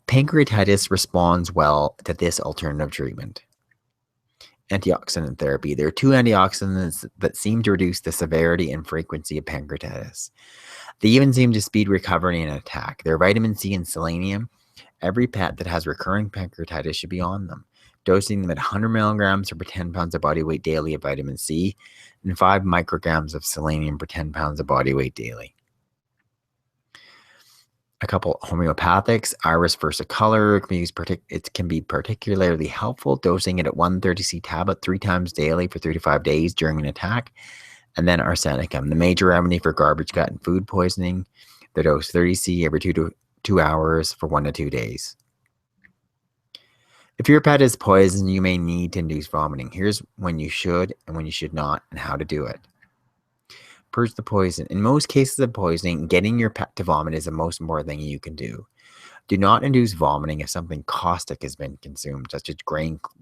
Pancreatitis responds well to this alternative treatment. Antioxidant therapy. There are 2 antioxidants that seem to reduce the severity and frequency of pancreatitis. They even seem to speed recovery and attack. They're vitamin C and selenium. Every pet that has recurring pancreatitis should be on them, dosing them at 100 milligrams per 10 pounds of body weight daily of vitamin C and 5 micrograms of selenium per 10 pounds of body weight daily. A couple homeopathics, Iris versicolor, it can be particularly helpful, dosing it at 130C tablet 3 times daily for 3 to 5 days during an attack. And then arsenicum, the major remedy for garbage gut and food poisoning. The dose 30C every 2 hours for 1 to 2 days. If your pet is poisoned, you may need to induce vomiting. Here's when you should and when you should not, and how to do it. Purge the poison. In most cases of poisoning, getting your pet to vomit is the most important thing you can do. Do not induce vomiting if something caustic has been consumed, such as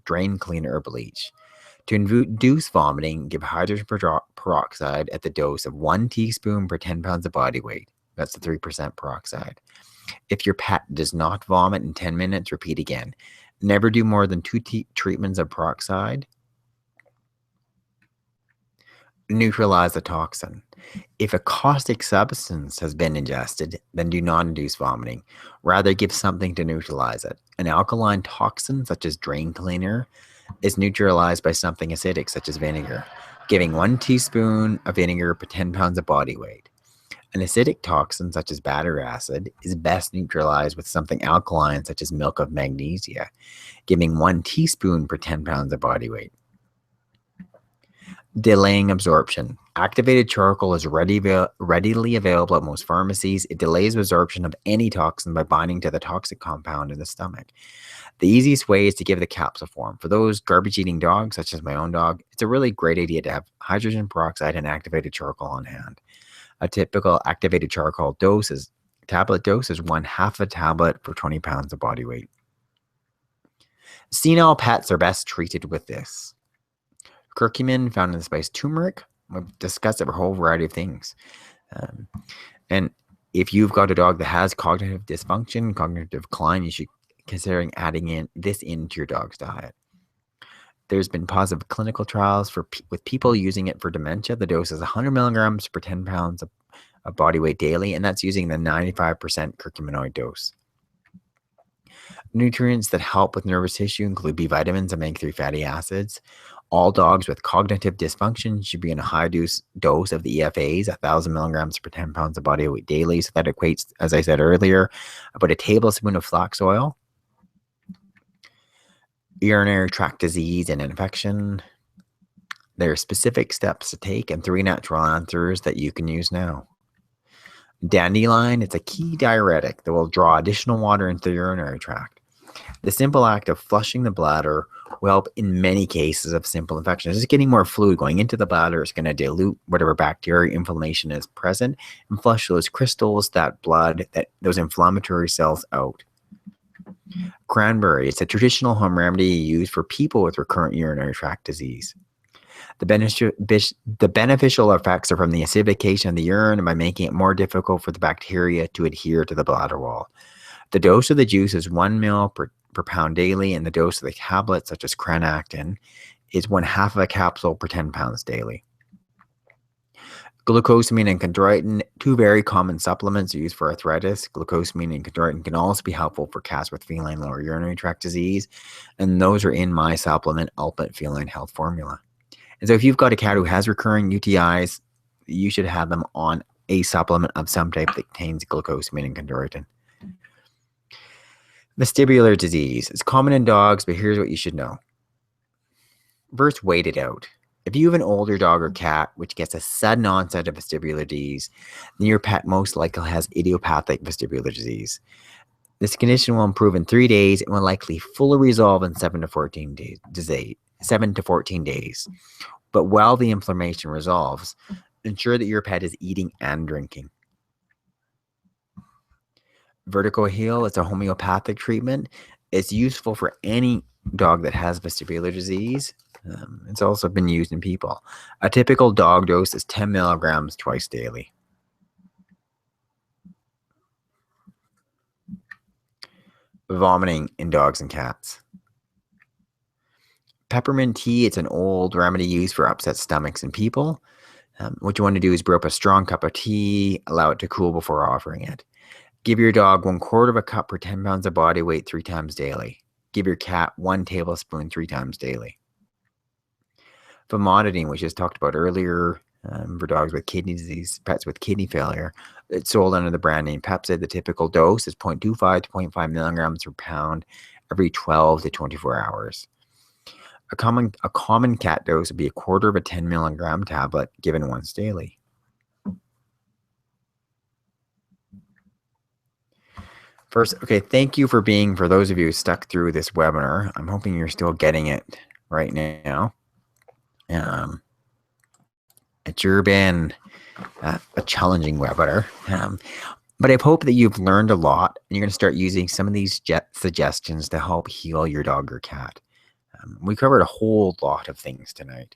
drain cleaner or bleach. To induce vomiting, give hydrogen peroxide at the dose of 1 teaspoon per 10 pounds of body weight. That's the 3% peroxide. If your pet does not vomit in 10 minutes, repeat again. Never do more than 2 treatments of peroxide. Neutralize the toxin. If a caustic substance has been ingested, then do not induce vomiting. Rather, give something to neutralize it. An alkaline toxin, such as drain cleaner, is neutralized by something acidic, such as vinegar, giving 1 teaspoon of vinegar per 10 pounds of body weight. An acidic toxin, such as battery acid, is best neutralized with something alkaline, such as milk of magnesia, giving 1 teaspoon per 10 pounds of body weight. Delaying absorption. Activated charcoal is readily available at most pharmacies. It delays absorption of any toxin by binding to the toxic compound in the stomach. The easiest way is to give the capsule form. For those garbage-eating dogs, such as my own dog, it's a really great idea to have hydrogen peroxide and activated charcoal on hand. A typical activated charcoal tablet dose is 1/2 a tablet for 20 pounds of body weight. Senile pets are best treated with this. Curcumin, found in the spice turmeric. We've discussed a whole variety of things. And if you've got a dog that has cognitive dysfunction, cognitive decline, you should consider adding this into your dog's diet. There's been positive clinical trials with people using it for dementia. The dose is 100 milligrams per 10 pounds of body weight daily, and that's using the 95% curcuminoid dose. Nutrients that help with nervous tissue include B vitamins, omega-3 fatty acids. All dogs with cognitive dysfunction should be in a high dose of the EFAs, 1,000 milligrams per 10 pounds of body weight daily. So that equates, as I said earlier, about a tablespoon of flax oil. Urinary tract disease and infection. There are specific steps to take and 3 natural answers that you can use now. Dandelion, it's a key diuretic that will draw additional water into the urinary tract. The simple act of flushing the bladder will help in many cases of simple infections. Just getting more fluid going into the bladder is going to dilute whatever bacteria inflammation is present and flush those crystals, that blood, those inflammatory cells out. Cranberry, it's a traditional home remedy used for people with recurrent urinary tract disease. The beneficial effects are from the acidification of the urine and by making it more difficult for the bacteria to adhere to the bladder wall. The dose of the juice is 1 ml per pound daily, and the dose of the tablets, such as Cranactin, is 1/2 of a capsule per 10 pounds daily. Glucosamine and chondroitin, two very common supplements used for arthritis. Glucosamine and chondroitin can also be helpful for cats with feline lower urinary tract disease, and those are in my supplement, Ultimate Feline Health Formula. And so if you've got a cat who has recurring UTIs, you should have them on a supplement of some type that contains glucosamine and chondroitin. Vestibular disease is common in dogs, but here's what you should know. First, wait it out. If you have an older dog or cat which gets a sudden onset of vestibular disease, then your pet most likely has idiopathic vestibular disease. This condition will improve in 3 days and will likely fully resolve in 7 to 14 days. But while the inflammation resolves, ensure that your pet is eating and drinking. Vertigo Heal, it's a homeopathic treatment. It's useful for any dog that has vestibular disease. It's also been used in people. A typical dog dose is 10 milligrams twice daily. Vomiting in dogs and cats. Peppermint tea, it's an old remedy used for upset stomachs in people. What you want to do is brew up a strong cup of tea, allow it to cool before offering it. Give your dog 1/4 of a cup per 10 pounds of body weight 3 times daily. Give your cat 1 tablespoon 3 times daily. Famotidine, which is talked about earlier, for dogs with kidney disease, pets with kidney failure. It's sold under the brand name Pepcid. The typical dose is 0.25 to 0.5 milligrams per pound every 12 to 24 hours. A common cat dose would be 1/4 of a 10 milligram tablet given once daily. First, okay, thank you for those of you who stuck through this webinar. I'm hoping you're still getting it right now. It's sure been a challenging webinar, but I hope that you've learned a lot and you're going to start using some of these suggestions to help heal your dog or cat. We covered a whole lot of things tonight.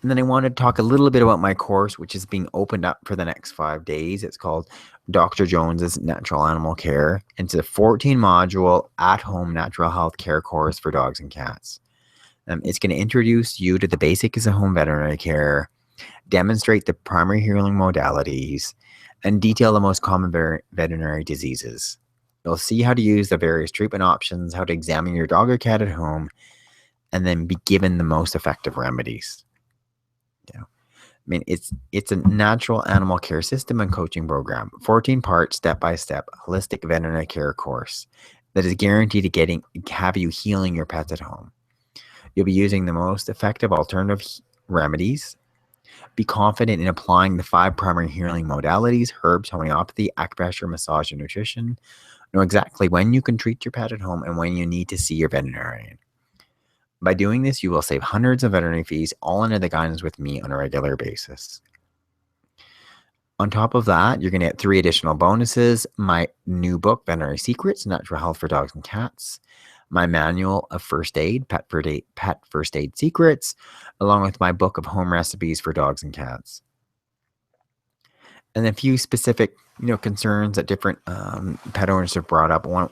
And then I wanted to talk a little bit about my course, which is being opened up for the next 5 days. It's called Dr. Jones's Natural Animal Care. It's a 14-module at-home natural health care course for dogs and cats. It's going to introduce you to the basics of home veterinary care, demonstrate the primary healing modalities, and detail the most common veterinary diseases. You'll see how to use the various treatment options, how to examine your dog or cat at home, and then be given the most effective remedies. I mean, it's a natural animal care system and coaching program, 14-part, step-by-step, holistic veterinary care course that is guaranteed to have you healing your pets at home. You'll be using the most effective alternative remedies. Be confident in applying the 5 primary healing modalities: herbs, homeopathy, acupressure, massage, and nutrition. Know exactly when you can treat your pet at home and when you need to see your veterinarian. By doing this, you will save hundreds of veterinary fees, all under the guidance with me on a regular basis. On top of that, you're going to get 3 additional bonuses: my new book, Veterinary Secrets, Natural Health for Dogs and Cats, my manual of first aid, Pet First Aid Secrets, along with my book of home recipes for dogs and cats. And a few specific, concerns that different pet owners have brought up. One,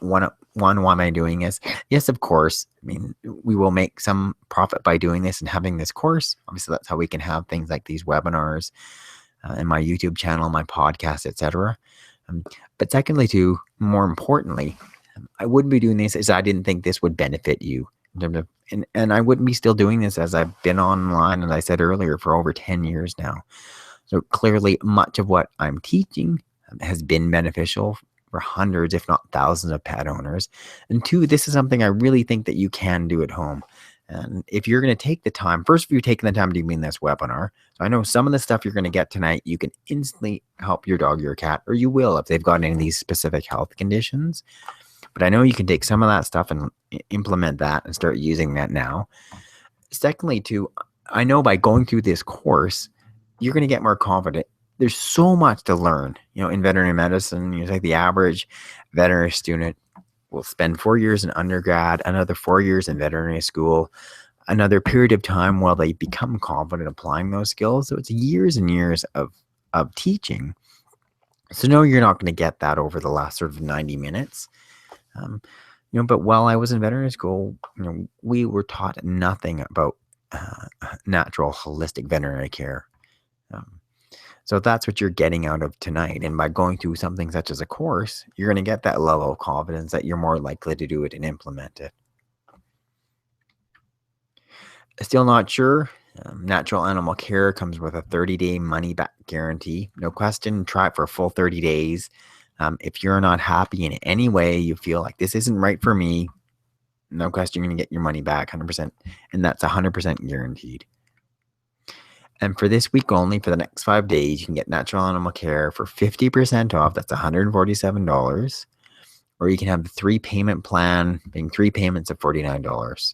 why am I doing this? Yes, of course. I mean, we will make some profit by doing this and having this course. Obviously, that's how we can have things like these webinars and my YouTube channel, my podcast, etc. But secondly, too, more importantly, I wouldn't be doing this as I didn't think this would benefit you. And I wouldn't be still doing this as I've been online, as I said earlier, for over 10 years now. So clearly, much of what I'm teaching has been beneficial for hundreds, if not thousands, of pet owners. And 2, this is something I really think that you can do at home. And if you're going to take the time, first, if you're taking the time to be in this webinar, so I know some of the stuff you're going to get tonight, you can instantly help your dog or your cat, or you will if they've got any of these specific health conditions. But I know you can take some of that stuff and implement that and start using that now. Secondly, too, I know by going through this course, you're going to get more confident. There's so much to learn, in veterinary medicine. You take the average veterinary student will spend 4 years in undergrad, another 4 years in veterinary school, another period of time while they become confident applying those skills. So it's years and years of teaching. So no, you're not going to get that over the last sort of 90 minutes. But while I was in veterinary school, we were taught nothing about natural holistic veterinary care. So that's what you're getting out of tonight. And by going through something such as a course, you're going to get that level of confidence that you're more likely to do it and implement it. Still not sure? Natural animal care comes with a 30-day money-back guarantee. No question, try it for a full 30 days. If you're not happy in any way, you feel like this isn't right for me, no question, you're going to get your money back 100%. And that's 100% guaranteed. And for this week only, for the next 5 days, you can get natural animal care for 50% off. That's $147. Or you can have the 3-payment plan, being 3 payments of $49.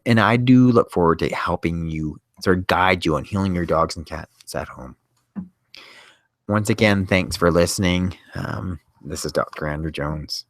And I do look forward to helping you sort of guide you on healing your dogs and cats at home. Once again, thanks for listening. This is Dr. Andrew Jones.